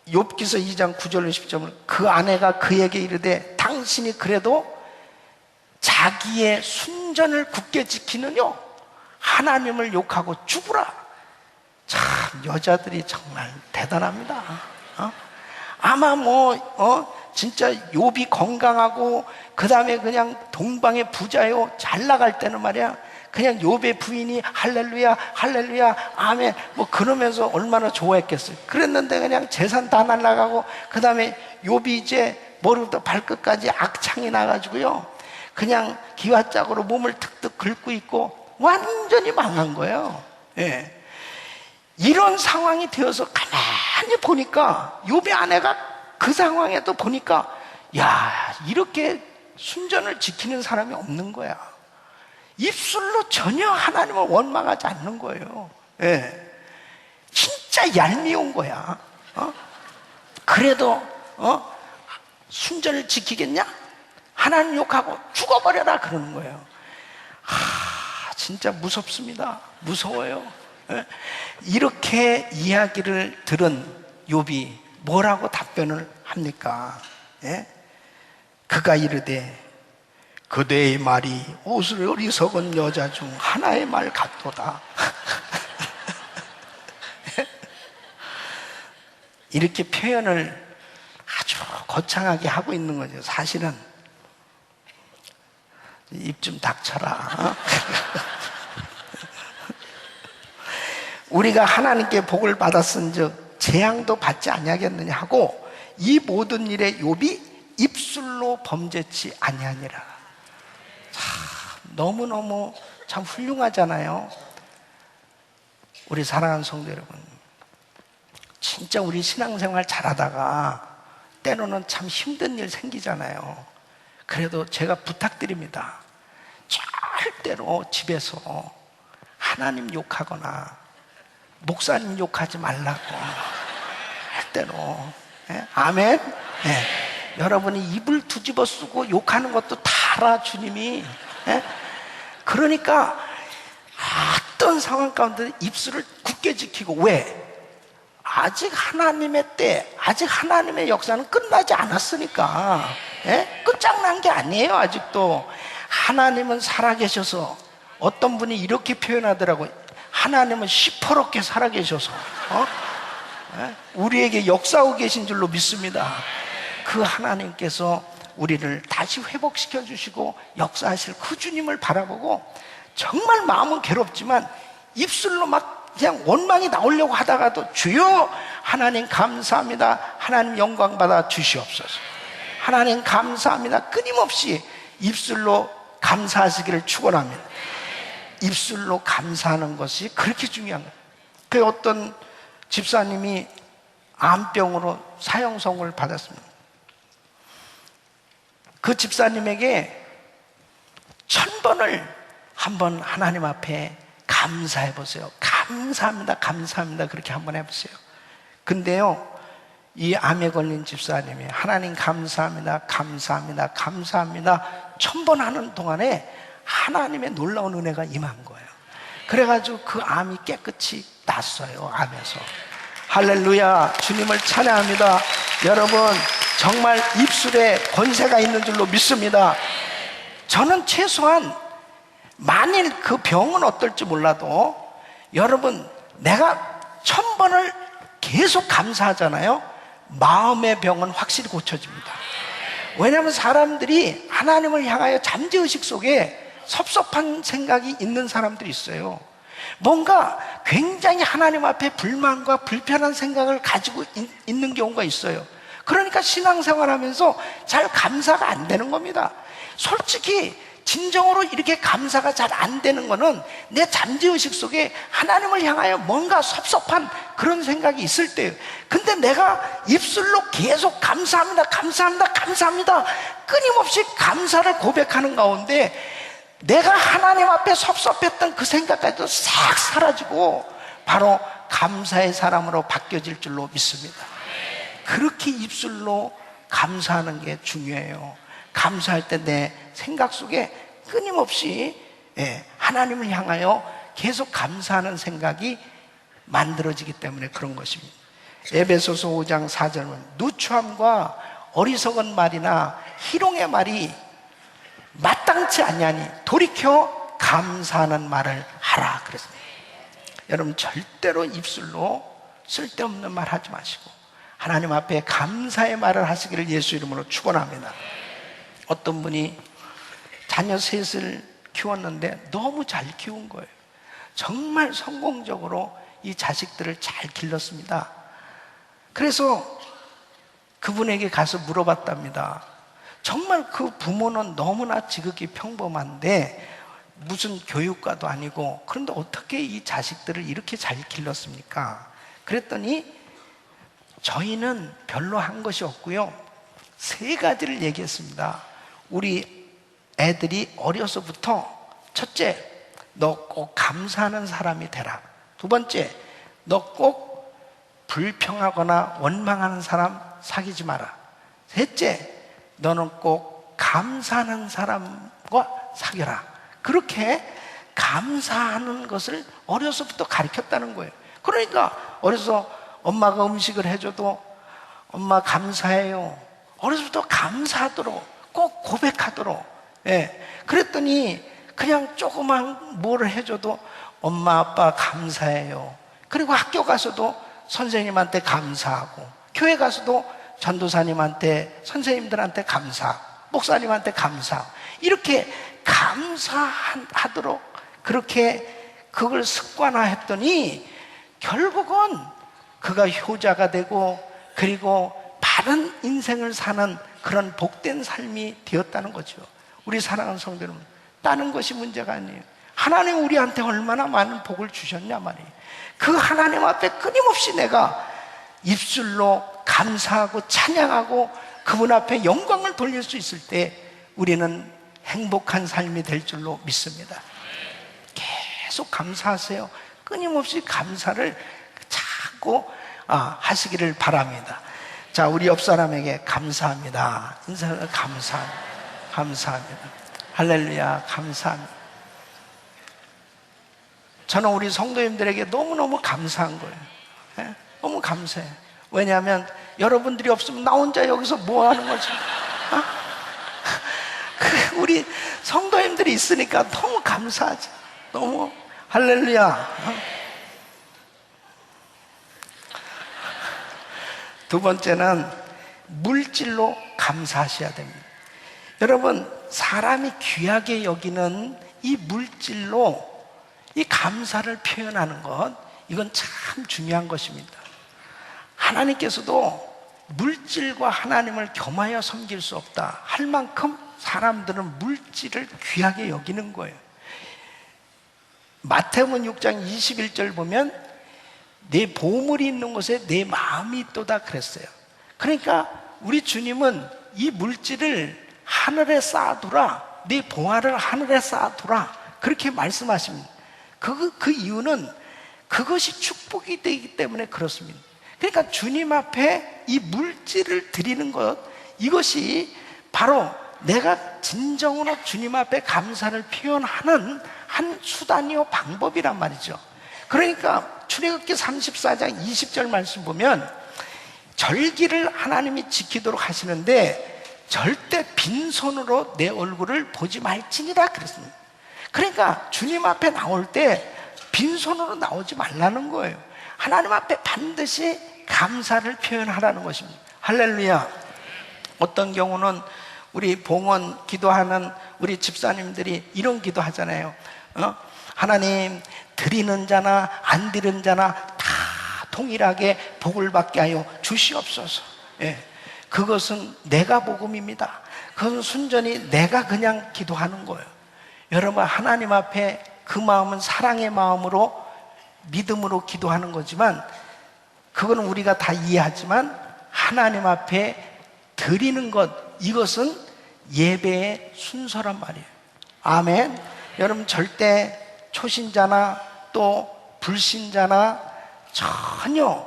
욥기서 2장 9절로 10절을 그 아내가 그에게 이르되 당신이 그래도 자기의 순전을 굳게 지키느뇨 하나님을 욕하고 죽으라. 참 여자들이 정말 대단합니다. 아마 진짜 욥이 건강하고 그 다음에 그냥 동방의 부자요 잘 나갈 때는 말이야 그냥 욥의 부인이 할렐루야 할렐루야 아멘 뭐 그러면서 얼마나 좋아했겠어요. 그랬는데 그냥 재산 다 날라가고 그 다음에 욥이 이제 머리부터 발끝까지 악창이 나가지고요 그냥 기와짝으로 몸을 득득 긁고 있고 완전히 망한 거예요. 예. 이런 상황이 되어서 가만히 보니까 욥의 아내가 그 상황에도 보니까 야 이렇게 순전을 지키는 사람이 없는 거야. 입술로 전혀 하나님을 원망하지 않는 거예요. 예. 진짜 얄미운 거야. 그래도 순전을 지키겠냐? 하나님 욕하고 죽어버려라 그러는 거예요. 진짜 무섭습니다. 무서워요. 예? 이렇게 이야기를 들은 욥이 뭐라고 답변을 합니까? 예? 그가 이르되 그대의 말이 옷을 어리석은 여자 중 하나의 말 같도다. 이렇게 표현을 아주 거창하게 하고 있는 거죠. 사실은 입 좀 닥쳐라. 우리가 하나님께 복을 받았은즉 재앙도 받지 아니하겠느냐 하고 이 모든 일에 욥이 입술로 범죄치 아니하니라. 너무너무 참 훌륭하잖아요. 우리 사랑하는 성도 여러분, 진짜 우리 신앙생활 잘하다가 때로는 참 힘든 일 생기잖아요. 그래도 제가 부탁드립니다. 절대로 집에서 하나님 욕하거나 목사님 욕하지 말라고. 절대로. 예? 아멘? 예. 여러분이 입을 뒤집어 쓰고 욕하는 것도 다 알아, 주님이. 예? 그러니까 어떤 상황 가운데 입술을 굳게 지키고. 왜? 아직 하나님의 때, 아직 하나님의 역사는 끝나지 않았으니까. 예? 끝장난 게 아니에요, 아직도. 하나님은 살아계셔서 어떤 분이 이렇게 표현하더라고요. 하나님은 시퍼렇게 살아계셔서 예? 우리에게 역사하고 계신 줄로 믿습니다. 그 하나님께서 우리를 다시 회복시켜 주시고 역사하실 그 주님을 바라보고 정말 마음은 괴롭지만 입술로 막 그냥 원망이 나오려고 하다가도 주여 하나님 감사합니다. 하나님 영광 받아 주시옵소서. 하나님 감사합니다. 끊임없이 입술로 감사하시기를 축원합니다. 입술로 감사하는 것이 그렇게 중요한 거예요. 그 어떤 집사님이 암병으로 사형선고를 받았습니다. 그 집사님에게 1000번을 한번 하나님 앞에 감사해 보세요. 감사합니다, 감사합니다. 그렇게 한번 해보세요. 근데요, 이 암에 걸린 집사님이 하나님 감사합니다, 감사합니다, 감사합니다 1000번 하는 동안에 하나님의 놀라운 은혜가 임한 거예요. 그래가지고 그 암이 깨끗이 났어요. 암에서. 할렐루야, 주님을 찬양합니다. 여러분 정말 입술에 권세가 있는 줄로 믿습니다. 저는 최소한 만일 그 병은 어떨지 몰라도 여러분 내가 1000번을 계속 감사하잖아요. 마음의 병은 확실히 고쳐집니다. 왜냐하면 사람들이 하나님을 향하여 잠재의식 속에 섭섭한 생각이 있는 사람들이 있어요. 뭔가 굉장히 하나님 앞에 불만과 불편한 생각을 가지고 있는 경우가 있어요. 그러니까 신앙생활 하면서 잘 감사가 안 되는 겁니다. 솔직히 진정으로 이렇게 감사가 잘 안 되는 거는 내 잠재의식 속에 하나님을 향하여 뭔가 섭섭한 그런 생각이 있을 때예요. 근데 내가 입술로 계속 감사합니다, 감사합니다, 감사합니다, 끊임없이 감사를 고백하는 가운데 내가 하나님 앞에 섭섭했던 그 생각까지도 싹 사라지고 바로 감사의 사람으로 바뀌어질 줄로 믿습니다. 그렇게 입술로 감사하는 게 중요해요. 감사할 때 내 생각 속에 끊임없이 하나님을 향하여 계속 감사하는 생각이 만들어지기 때문에 그런 것입니다. 에베소서 5장 4절은 누추함과 어리석은 말이나 희롱의 말이 마땅치 아니하니 돌이켜 감사하는 말을 하라 그랬습니다. 여러분 절대로 입술로 쓸데없는 말 하지 마시고 하나님 앞에 감사의 말을 하시기를 예수 이름으로 축원합니다. 어떤 분이 자녀 셋을 키웠는데 너무 잘 키운 거예요. 정말 성공적으로 이 자식들을 잘 길렀습니다. 그래서 그분에게 가서 물어봤답니다. 정말 그 부모는 너무나 지극히 평범한데 무슨 교육과도 아니고 그런데 어떻게 이 자식들을 이렇게 잘 길렀습니까? 그랬더니 저희는 별로 한 것이 없고요, 3가지를 얘기했습니다. 우리 애들이 어려서부터 첫째, 너 꼭 감사하는 사람이 되라. 두 번째, 너 꼭 불평하거나 원망하는 사람 사귀지 마라. 셋째, 너는 꼭 감사하는 사람과 사귀라. 그렇게 감사하는 것을 어려서부터 가르쳤다는 거예요. 그러니까 어려서 엄마가 음식을 해줘도 엄마 감사해요. 어려서부터 감사하도록 꼭 고백하도록. 그랬더니 그냥 조그만 뭐를 해줘도 엄마 아빠 감사해요. 그리고 학교 가서도 선생님한테 감사하고 교회 가서도 전도사님한테 선생님들한테 감사, 목사님한테 감사, 이렇게 감사하도록 그렇게 그걸 습관화했더니 결국은 그가 효자가 되고 그리고 바른 인생을 사는 그런 복된 삶이 되었다는 거죠. 우리 사랑하는 성도 여러분, 따는 것이 문제가 아니에요. 하나님 우리한테 얼마나 많은 복을 주셨냐 말이에요. 그 하나님 앞에 끊임없이 내가 입술로 감사하고 찬양하고 그분 앞에 영광을 돌릴 수 있을 때 우리는 행복한 삶이 될 줄로 믿습니다. 계속 감사하세요. 끊임없이 감사를 자꾸 하시기를 바랍니다. 자, 우리 옆 사람에게 감사합니다. 인사를 감사합니다. 할렐루야, 감사합니다. 저는 우리 성도님들에게 너무너무 감사한 거예요. 너무 감사해요. 왜냐하면 여러분들이 없으면 나 혼자 여기서 뭐 하는 거지? 우리 성도님들이 있으니까 너무 감사하지. 너무 할렐루야. 두 번째는 물질로 감사하셔야 됩니다. 여러분, 사람이 귀하게 여기는 이 물질로 이 감사를 표현하는 것, 이건 참 중요한 것입니다. 하나님께서도 물질과 하나님을 겸하여 섬길 수 없다 할 만큼 사람들은 물질을 귀하게 여기는 거예요. 마태복음 6장 21절 보면 내 보물이 있는 곳에 내 마음이 있도다 그랬어요. 그러니까 우리 주님은 이 물질을 하늘에 쌓아두라, 네 보화를 하늘에 쌓아두라, 그렇게 말씀하십니다. 그 이유는 그것이 축복이 되기 때문에 그렇습니다. 그러니까 주님 앞에 이 물질을 드리는 것, 이것이 바로 내가 진정으로 주님 앞에 감사를 표현하는 한 수단이요 방법이란 말이죠. 그러니까 출애굽기 34장 20절 말씀 보면 절기를 하나님이 지키도록 하시는데 절대 빈손으로 내 얼굴을 보지 말지니라 그랬습니다. 그러니까 주님 앞에 나올 때 빈손으로 나오지 말라는 거예요. 하나님 앞에 반드시 감사를 표현하라는 것입니다. 할렐루야. 어떤 경우는 우리 봉헌 기도하는 우리 집사님들이 이런 기도 하잖아요. 하나님, 드리는 자나 안 드리는 자나 다 동일하게 복을 받게 하여 주시옵소서. 그것은 내가 복음입니다. 그건 순전히 내가 그냥 기도하는 거예요. 여러분, 하나님 앞에 그 마음은 사랑의 마음으로 믿음으로 기도하는 거지만, 그거는 우리가 다 이해하지만 하나님 앞에 드리는 것, 이것은 예배의 순서란 말이에요. 아멘. 여러분, 절대 초신자나 또 불신자나 전혀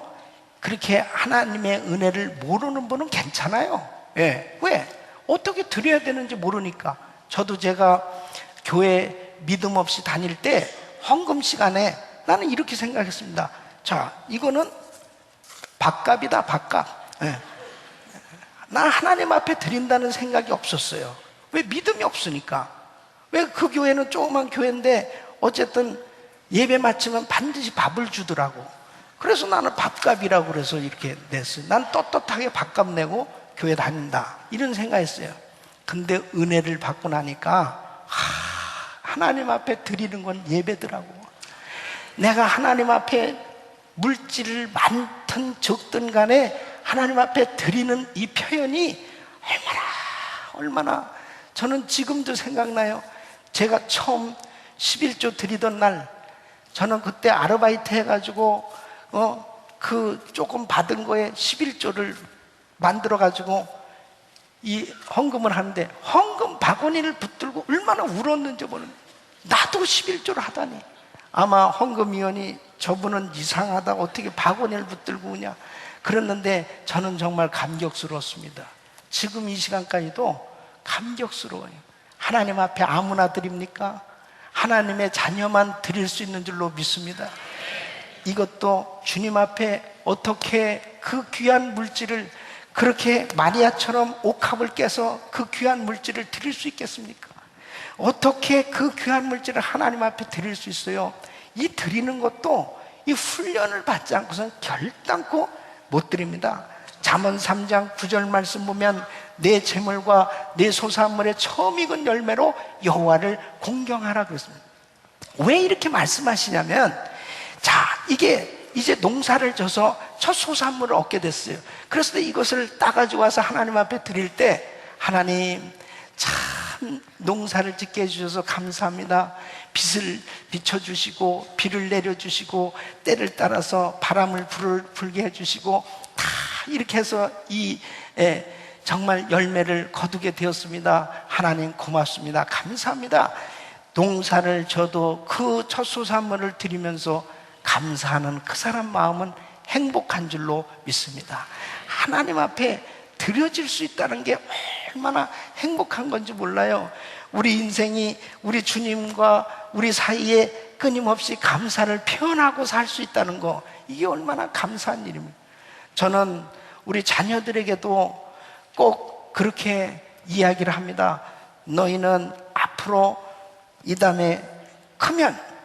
그렇게 하나님의 은혜를 모르는 분은 괜찮아요. 예. 왜? 어떻게 드려야 되는지 모르니까. 저도 제가 교회 믿음 없이 다닐 때 헌금 시간에 나는 이렇게 생각했습니다. 자, 이거는 밥값이다, 밥값. 예. 나 하나님 앞에 드린다는 생각이 없었어요. 왜? 믿음이 없으니까. 왜? 그 교회는 조그만 교회인데 어쨌든 예배 마치면 반드시 밥을 주더라고. 그래서 나는 밥값이라고 그래서 이렇게 냈어요. 난 떳떳하게 밥값 내고 교회 다닌다, 이런 생각했어요. 근데 은혜를 받고 나니까 하나님 앞에 드리는 건 예배더라고. 내가 하나님 앞에 물질을 많든 적든 간에 하나님 앞에 드리는 이 표현이 얼마나 저는 지금도 생각나요. 제가 처음 11조 드리던 날, 저는 그때 아르바이트 해가지고 그 조금 받은 거에 11조를 만들어가지고 이 헌금을 하는데, 헌금 바구니를 붙들고 얼마나 울었는지 모르는, 나도 11조를 하다니. 아마 헌금위원이 저분은 이상하다, 어떻게 바구니를 붙들고 오냐 그랬는데, 저는 정말 감격스러웠습니다. 지금 이 시간까지도 감격스러워요. 하나님 앞에 아무나 드립니까? 하나님의 자녀만 드릴 수 있는 줄로 믿습니다. 이것도 주님 앞에 어떻게 그 귀한 물질을, 그렇게 마리아처럼 옥합을 깨서 그 귀한 물질을 드릴 수 있겠습니까? 어떻게 그 귀한 물질을 하나님 앞에 드릴 수 있어요? 이 드리는 것도 이 훈련을 받지 않고서는 결단코 못 드립니다. 잠언 3장 9절 말씀 보면, 내 재물과 내 소산물의 처음 익은 열매로 여호와를 공경하라 그랬습니다. 왜 이렇게 말씀하시냐면, 자, 이게 이제 농사를 져서 첫 소산물을 얻게 됐어요. 그래서 이것을 따가지고 와서 하나님 앞에 드릴 때, 하나님 참 농사를 짓게 해주셔서 감사합니다. 빛을 비춰주시고 비를 내려주시고 때를 따라서 바람을 불게 해주시고 다 이렇게 해서 정말 열매를 거두게 되었습니다. 하나님 고맙습니다. 감사합니다. 농사를 져도 그 첫 소산물을 드리면서 감사하는 그 사람 마음은 행복한 줄로 믿습니다. 하나님 앞에 드려질 수 있다는 게 얼마나 행복한 건지 몰라요. 우리 인생이 우리 주님과 우리 사이에 끊임없이 감사를 표현하고 살 수 있다는 거, 이게 얼마나 감사한 일입니다. 저는 우리 자녀들에게도 꼭 그렇게 이야기를 합니다. 너희는 앞으로 이 다음에 크면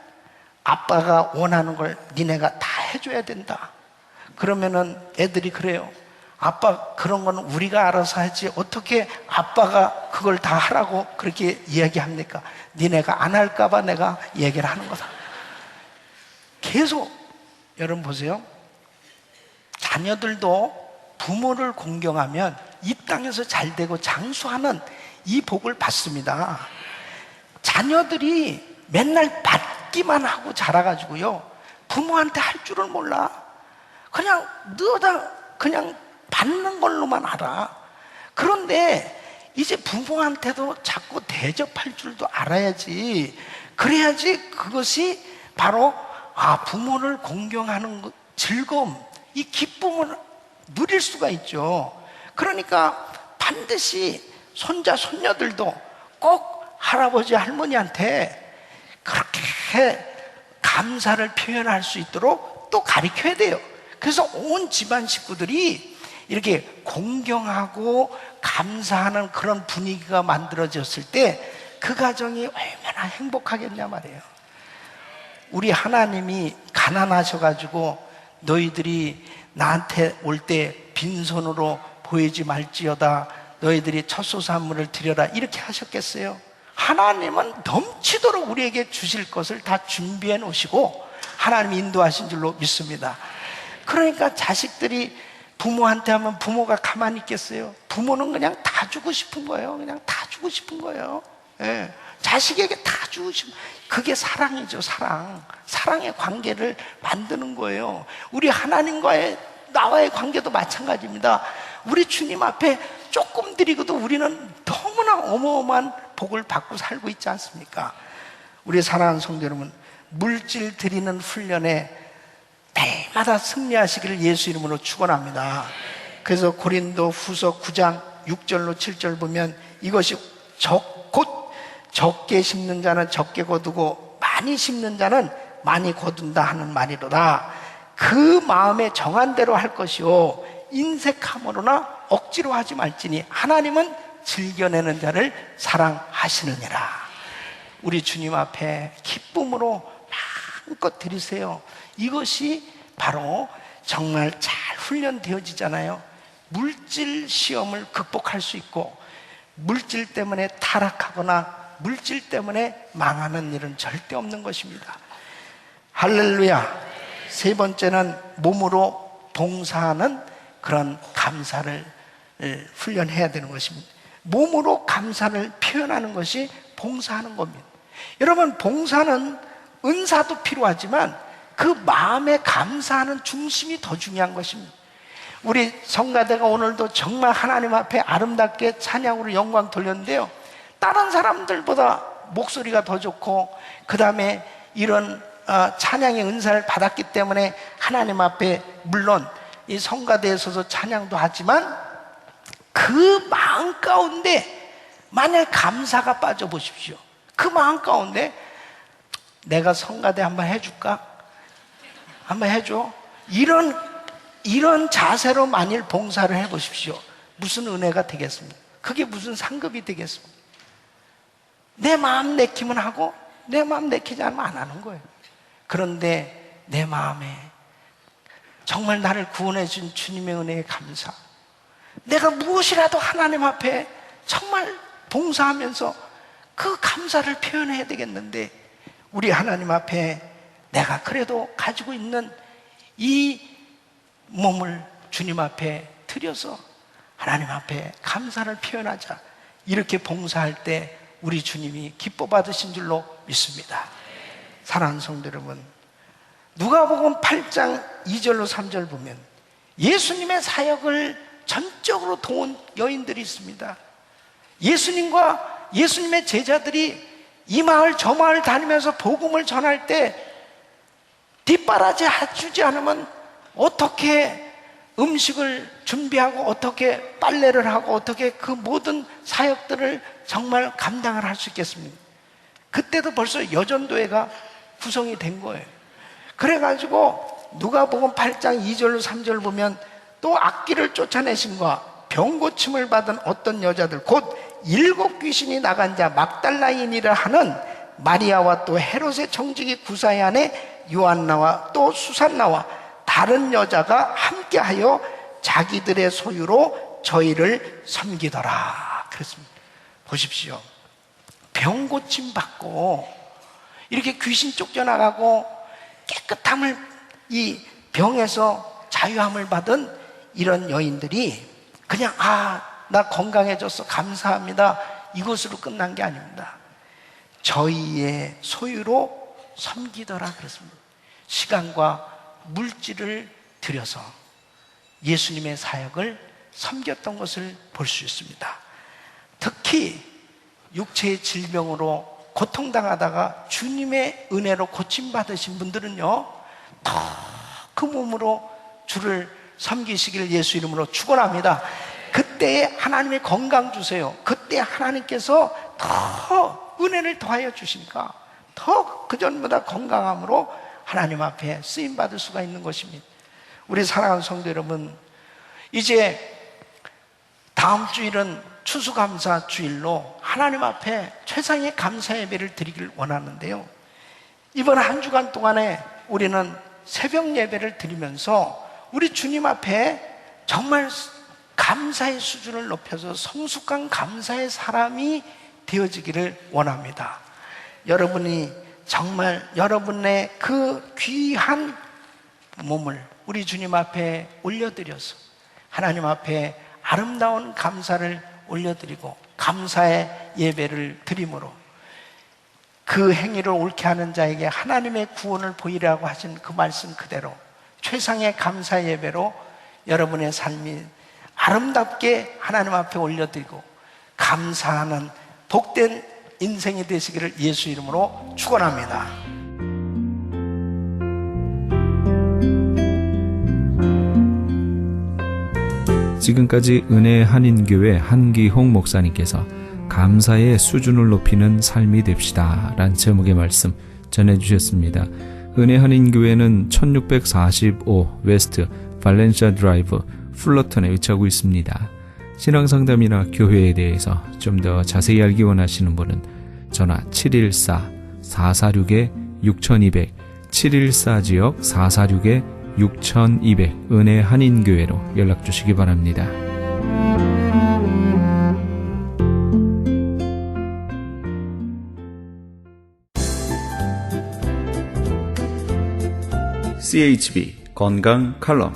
아빠가 원하는 걸 니네가 다 해줘야 된다. 그러면은 애들이 그래요. 아빠, 그런 건 우리가 알아서 하지 어떻게 아빠가 그걸 다 하라고 그렇게 이야기합니까? 니네가 안 할까봐 내가 얘기를 하는 거다. 계속 여러분 보세요. 자녀들도 부모를 공경하면 이 땅에서 잘 되고 장수하는 이 복을 받습니다. 자녀들이 맨날 받기만 하고 자라가지고요, 부모한테 할 줄을 몰라. 그냥 너다 그냥 받는 걸로만 알아. 그런데 이제 부모한테도 자꾸 대접할 줄도 알아야지. 그래야지 그것이 바로 부모를 공경하는 즐거움, 이 기쁨을 누릴 수가 있죠. 그러니까 반드시 손자 손녀들도 꼭 할아버지 할머니한테 그렇게 감사를 표현할 수 있도록 또 가르쳐야 돼요. 그래서 온 집안 식구들이 이렇게 공경하고 감사하는 그런 분위기가 만들어졌을 때 그 가정이 얼마나 행복하겠냐 말이에요. 우리 하나님이 가난하셔가지고 너희들이 나한테 올 때 빈손으로 보이지 말지어다, 너희들이 첫 소산물을 드려라, 이렇게 하셨겠어요? 하나님은 넘치도록 우리에게 주실 것을 다 준비해 놓으시고 하나님이 인도하신 줄로 믿습니다. 그러니까 자식들이 부모한테 하면 부모가 가만히 있겠어요? 부모는 그냥 다 주고 싶은 거예요. 그냥 다 주고 싶은 거예요. 예. 자식에게 다 주고 싶은, 그게 사랑이죠. 사랑의 관계를 만드는 거예요. 우리 하나님과의, 나와의 관계도 마찬가지입니다. 우리 주님 앞에 조금 드리고도 우리는 너무나 어마어마한 복을 받고 살고 있지 않습니까? 우리 사랑하는 성도 여러분, 물질 드리는 훈련에 날마다 승리하시기를 예수 이름으로 축원합니다. 그래서 고린도 후서 9장 6절로 7절 보면 이것이 곧 적게 심는 자는 적게 거두고 많이 심는 자는 많이 거둔다 하는 말이로다. 그 마음에 정한 대로 할 것이요 인색함으로나 억지로 하지 말지니 하나님은 즐겨내는 자를 사랑하시느니라. 우리 주님 앞에 기쁨으로 마음껏 드리세요. 이것이 바로 정말 잘 훈련되어지잖아요. 물질 시험을 극복할 수 있고, 물질 때문에 타락하거나 물질 때문에 망하는 일은 절대 없는 것입니다. 할렐루야. 세 번째는 몸으로 봉사하는 그런 감사를 훈련해야 되는 것입니다. 몸으로 감사를 표현하는 것이 봉사하는 겁니다. 여러분, 봉사는 은사도 필요하지만 그 마음에 감사하는 중심이 더 중요한 것입니다. 우리 성가대가 오늘도 정말 하나님 앞에 아름답게 찬양으로 영광 돌렸는데요, 다른 사람들보다 목소리가 더 좋고 그 다음에 이런 찬양의 은사를 받았기 때문에 하나님 앞에 물론 이 성가대에 서서 찬양도 하지만 그 마음 가운데 만약 감사가 빠져보십시오. 그 마음 가운데 내가 성가대 한번 해줄까? 한번 해줘. 이런 자세로 만일 봉사를 해보십시오. 무슨 은혜가 되겠습니까? 그게 무슨 상급이 되겠습니까? 내 마음 내키면 하고 내 마음 내키지 않으면 안 하는 거예요. 그런데 내 마음에 정말 나를 구원해 준 주님의 은혜에 감사, 내가 무엇이라도 하나님 앞에 정말 봉사하면서 그 감사를 표현해야 되겠는데, 우리 하나님 앞에 내가 그래도 가지고 있는 이 몸을 주님 앞에 드려서 하나님 앞에 감사를 표현하자. 이렇게 봉사할 때 우리 주님이 기뻐 받으신 줄로 믿습니다. 사랑하는 성도 여러분, 누가복음 8장 2절로 3절 보면 예수님의 사역을 전적으로 도운 여인들이 있습니다. 예수님의 제자들이 이 마을 저 마을 다니면서 복음을 전할 때 뒷바라지 해주지 않으면 어떻게 음식을 준비하고 어떻게 빨래를 하고 어떻게 그 모든 사역들을 정말 감당을 할 수 있겠습니까? 그때도 벌써 여전도회가 구성이 된 거예요. 그래가지고 누가복음 8장 2절로 3절 보면 또 악기를 쫓아내심과 병고침을 받은 어떤 여자들, 곧 7 귀신이 나간 자 막달라인이라 하는 마리아와 또 헤롯의 청지기 구사의 아내 요한나와 또 수산나와 다른 여자가 함께하여 자기들의 소유로 저희를 섬기더라. 그랬습니다. 보십시오. 병고침 받고 이렇게 귀신 쫓겨나가고 깨끗함을, 이 병에서 자유함을 받은 이런 여인들이 그냥 나 건강해졌어 감사합니다 이것으로 끝난 게 아닙니다. 저희의 소유로 섬기더라 그랬습니다. 시간과 물질을 들여서 예수님의 사역을 섬겼던 것을 볼 수 있습니다. 특히 육체의 질병으로 고통당하다가 주님의 은혜로 고침받으신 분들은요, 더 그 몸으로 주를 섬기시기를 예수 이름으로 축원합니다. 그때에 하나님의 건강 주세요. 그때 하나님께서 더 은혜를 더하여 주시니까 더 그전보다 건강함으로 하나님 앞에 쓰임받을 수가 있는 것입니다. 우리 사랑하는 성도 여러분, 이제 다음 주일은 추수감사 주일로 하나님 앞에 최상의 감사 예배를 드리길 원하는데요, 이번 한 주간 동안에 우리는 새벽 예배를 드리면서 우리 주님 앞에 정말 감사의 수준을 높여서 성숙한 감사의 사람이 되어지기를 원합니다. 여러분이 정말 여러분의 그 귀한 몸을 우리 주님 앞에 올려드려서 하나님 앞에 아름다운 감사를 올려드리고 감사의 예배를 드림으로 그 행위를 옳게 하는 자에게 하나님의 구원을 보이라고 하신 그 말씀 그대로 최상의 감사 예배로 여러분의 삶이 아름답게 하나님 앞에 올려드리고 감사하는 복된 인생이 되시기를 예수 이름으로 축원합니다. 지금까지 은혜 한인교회 한기홍 목사님께서 감사의 수준을 높이는 삶이 됩시다 란 제목의 말씀 전해주셨습니다. 은혜 한인교회는 1645 웨스트 발렌시아 드라이브 풀러턴에 위치하고 있습니다. 신앙상담이나 교회에 대해서 좀 더 자세히 알기 원하시는 분은 전화 714-446-6200 714지역 446-6200 은혜 한인교회로 연락주시기 바랍니다. CHB 건강 칼럼.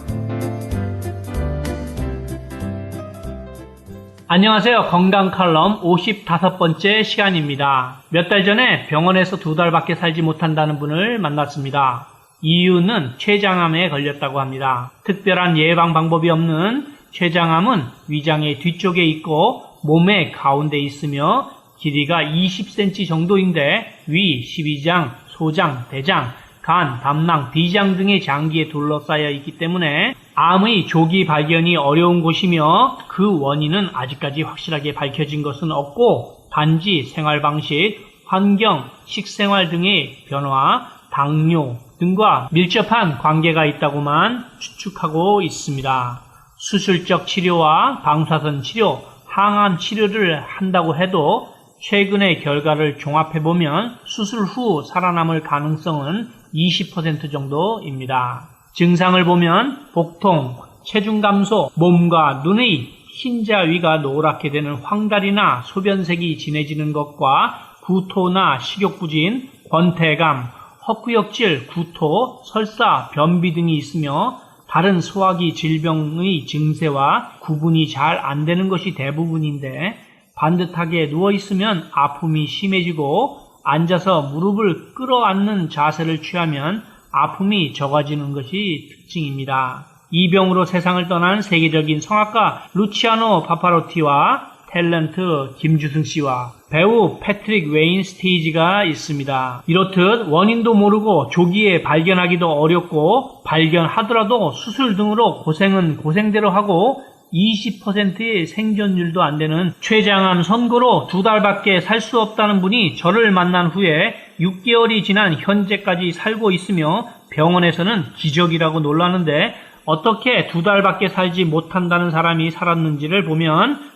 안녕하세요. 건강 칼럼 55번째 시간입니다. 몇 달 전에 병원에서 2달밖에 살지 못한다는 분을 만났습니다. 이유는 췌장암에 걸렸다고 합니다. 특별한 예방 방법이 없는 췌장암은 위장의 뒤쪽에 있고 몸의 가운데 있으며 길이가 20cm 정도인데 위, 십이장, 소장, 대장, 간, 담낭, 비장 등의 장기에 둘러싸여 있기 때문에 암의 조기 발견이 어려운 곳이며 그 원인은 아직까지 확실하게 밝혀진 것은 없고 단지 생활방식, 환경, 식생활 등의 변화, 당뇨 등과 밀접한 관계가 있다고만 추측하고 있습니다. 수술적 치료와 방사선 치료, 항암 치료를 한다고 해도 최근의 결과를 종합해보면 수술 후 살아남을 가능성은 20% 정도입니다. 증상을 보면 복통, 체중 감소, 몸과 눈의 흰자 위가 노랗게 되는 황달이나 소변색이 진해지는 것과 구토나 식욕부진, 권태감, 헛구역질, 구토, 설사, 변비 등이 있으며 다른 소화기 질병의 증세와 구분이 잘 안 되는 것이 대부분인데 반듯하게 누워있으면 아픔이 심해지고 앉아서 무릎을 끌어안는 자세를 취하면 아픔이 적어지는 것이 특징입니다. 이 병으로 세상을 떠난 세계적인 성악가 루치아노 파파로티와 탤런트 김주승 씨와 배우 패트릭 웨인 스테이지가 있습니다. 이렇듯 원인도 모르고 조기에 발견하기도 어렵고 발견하더라도 수술 등으로 고생은 고생대로 하고 20%의 생존율도 안 되는 췌장암 선고로 2달밖에 살 수 없다는 분이 저를 만난 후에 6개월이 지난 현재까지 살고 있으며 병원에서는 기적이라고 놀라는데 어떻게 2달밖에 살지 못한다는 사람이 살았는지를 보면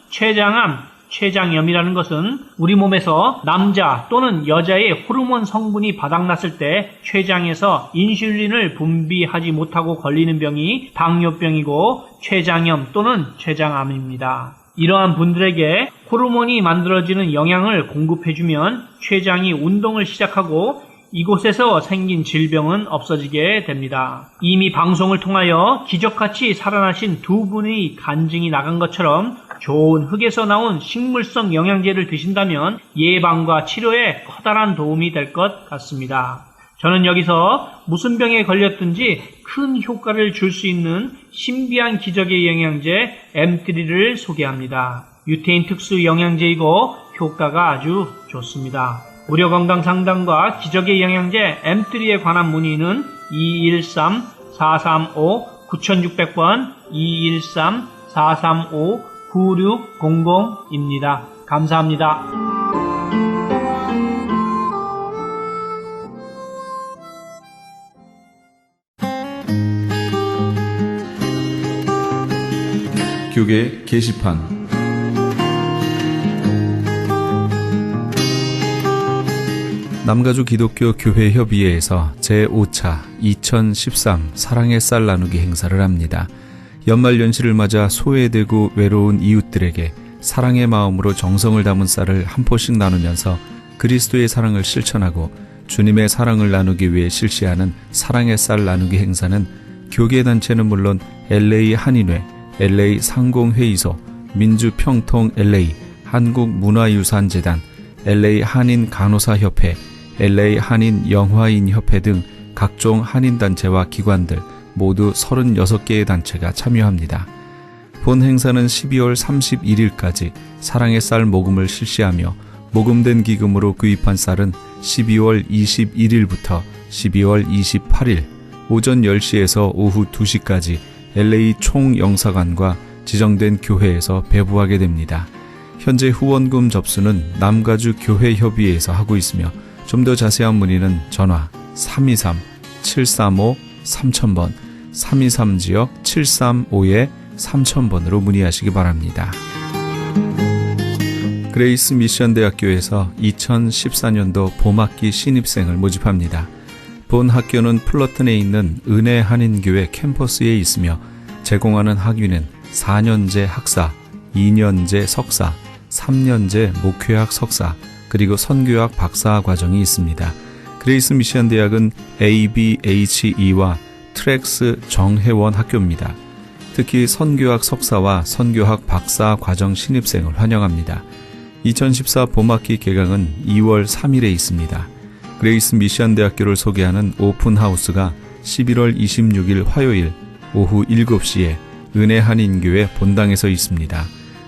췌장염이라는 것은 우리 몸에서 남자 또는 여자의 호르몬 성분이 바닥났을 때 췌장에서 인슐린을 분비하지 못하고 걸리는 병이 당뇨병이고 췌장염 또는 췌장암입니다. 이러한 분들에게 호르몬이 만들어지는 영양을 공급해주면 췌장이 운동을 시작하고 이곳에서 생긴 질병은 없어지게 됩니다. 이미 방송을 통하여 기적같이 살아나신 두 분의 간증이 나간 것처럼 좋은 흙에서 나온 식물성 영양제를 드신다면 예방과 치료에 커다란 도움이 될 것 같습니다. 저는 여기서 무슨 병에 걸렸든지 큰 효과를 줄 수 있는 신비한 기적의 영양제 M3를 소개합니다. 유태인 특수 영양제이고 효과가 아주 좋습니다. 무료 건강 상담과 기적의 영양제 M3에 관한 문의는 213-435-9600번 213-435-9600입니다. 감사합니다. 교계 게시판. 남가주 기독교 교회 협의회에서 제5차 2013 사랑의 쌀 나누기 행사를 합니다. 연말연시를 맞아 소외되고 외로운 이웃들에게 사랑의 마음으로 정성을 담은 쌀을 한 포씩 나누면서 그리스도의 사랑을 실천하고 주님의 사랑을 나누기 위해 실시하는 사랑의 쌀 나누기 행사는 교계단체는 물론 LA 한인회, LA 상공회의소, 민주평통 LA, 한국문화유산재단, LA 한인간호사협회, LA 한인영화인협회 등 각종 한인단체와 기관들 모두 36개의 단체가 참여합니다. 본 행사는 12월 31일까지 사랑의 쌀 모금을 실시하며 모금된 기금으로 구입한 쌀은 12월 21일부터 12월 28일 오전 10시에서 오후 2시까지 LA 총영사관과 지정된 교회에서 배부하게 됩니다. 현재 후원금 접수는 남가주 교회협의회에서 하고 있으며 좀 더 자세한 문의는 전화 323-735-3000번, 323지역 735-3000번으로 문의하시기 바랍니다. 그레이스 미션 대학교에서 2014년도 봄학기 신입생을 모집합니다. 본 학교는 플러튼에 있는 은혜 한인교회 캠퍼스에 있으며 제공하는 학위는 4년제 학사, 2년제 석사, 3년제 목회학 석사, 그리고 선교학 박사 과정이 있습니다. 그레이스 미션 대학은 ABHE와 트랙스 정회원 학교입니다. 특히 선교학 석사와 선교학 박사 과정 신입생을 환영합니다. 2014 봄학기 개강은 2월 3일에 있습니다. 그레이스 미션 대학교를 소개하는 오픈하우스가 11월 26일 화요일 오후 7시에 은혜 한인교회 본당에서 있습니다.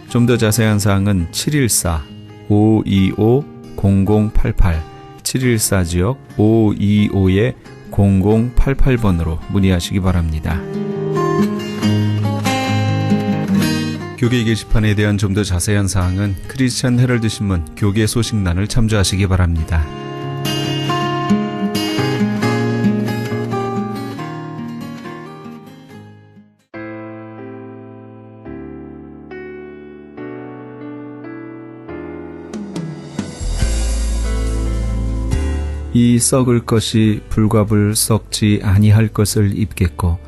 좀 더 자세한 사항은 714-525-0088, 714지역 525-0088번으로 문의하시기 바랍니다. 교계 게시판에 대한 좀 더 자세한 사항은 크리스찬 헤럴드 신문 교계 소식란을 참조하시기 바랍니다. 이 썩을 것이 불과불 썩지 아니할 것을 입겠고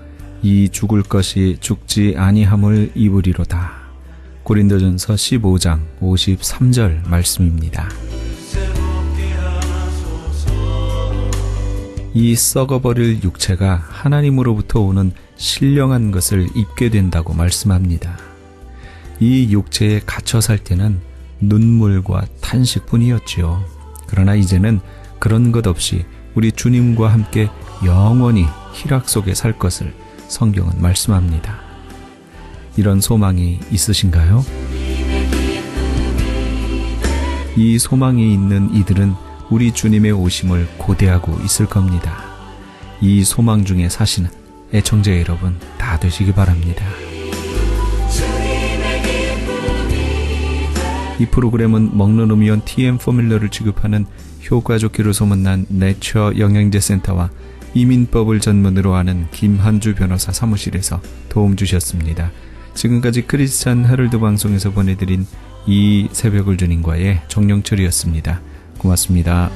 이 죽을 것이 죽지 아니함을 입으리로다. 고린도전서 15장 53절 말씀입니다. 이 썩어버릴 육체가 하나님으로부터 오는 신령한 것을 입게 된다고 말씀합니다. 이 육체에 갇혀 살 때는 눈물과 탄식뿐이었지요. 그러나 이제는 그런 것 없이 우리 주님과 함께 영원히 희락 속에 살 것을 성경은 말씀합니다. 이런 소망이 있으신가요? 이 소망이 있는 이들은 우리 주님의 오심을 고대하고 있을 겁니다. 이 소망 중에 사시는 애청자 여러분 다 되시기 바랍니다. 이 프로그램은 먹는 음이온 TM 포뮬러를 취급하는 효과 좋기로 소문난 내처 영양제 센터와 이민법을 전문으로 아는 김한주 변호사 사무실에서 도움 주셨습니다. 지금까지 크리스찬 헤럴드 방송에서 보내드린 이 새벽을 주님과의 정영철이었습니다. 고맙습니다.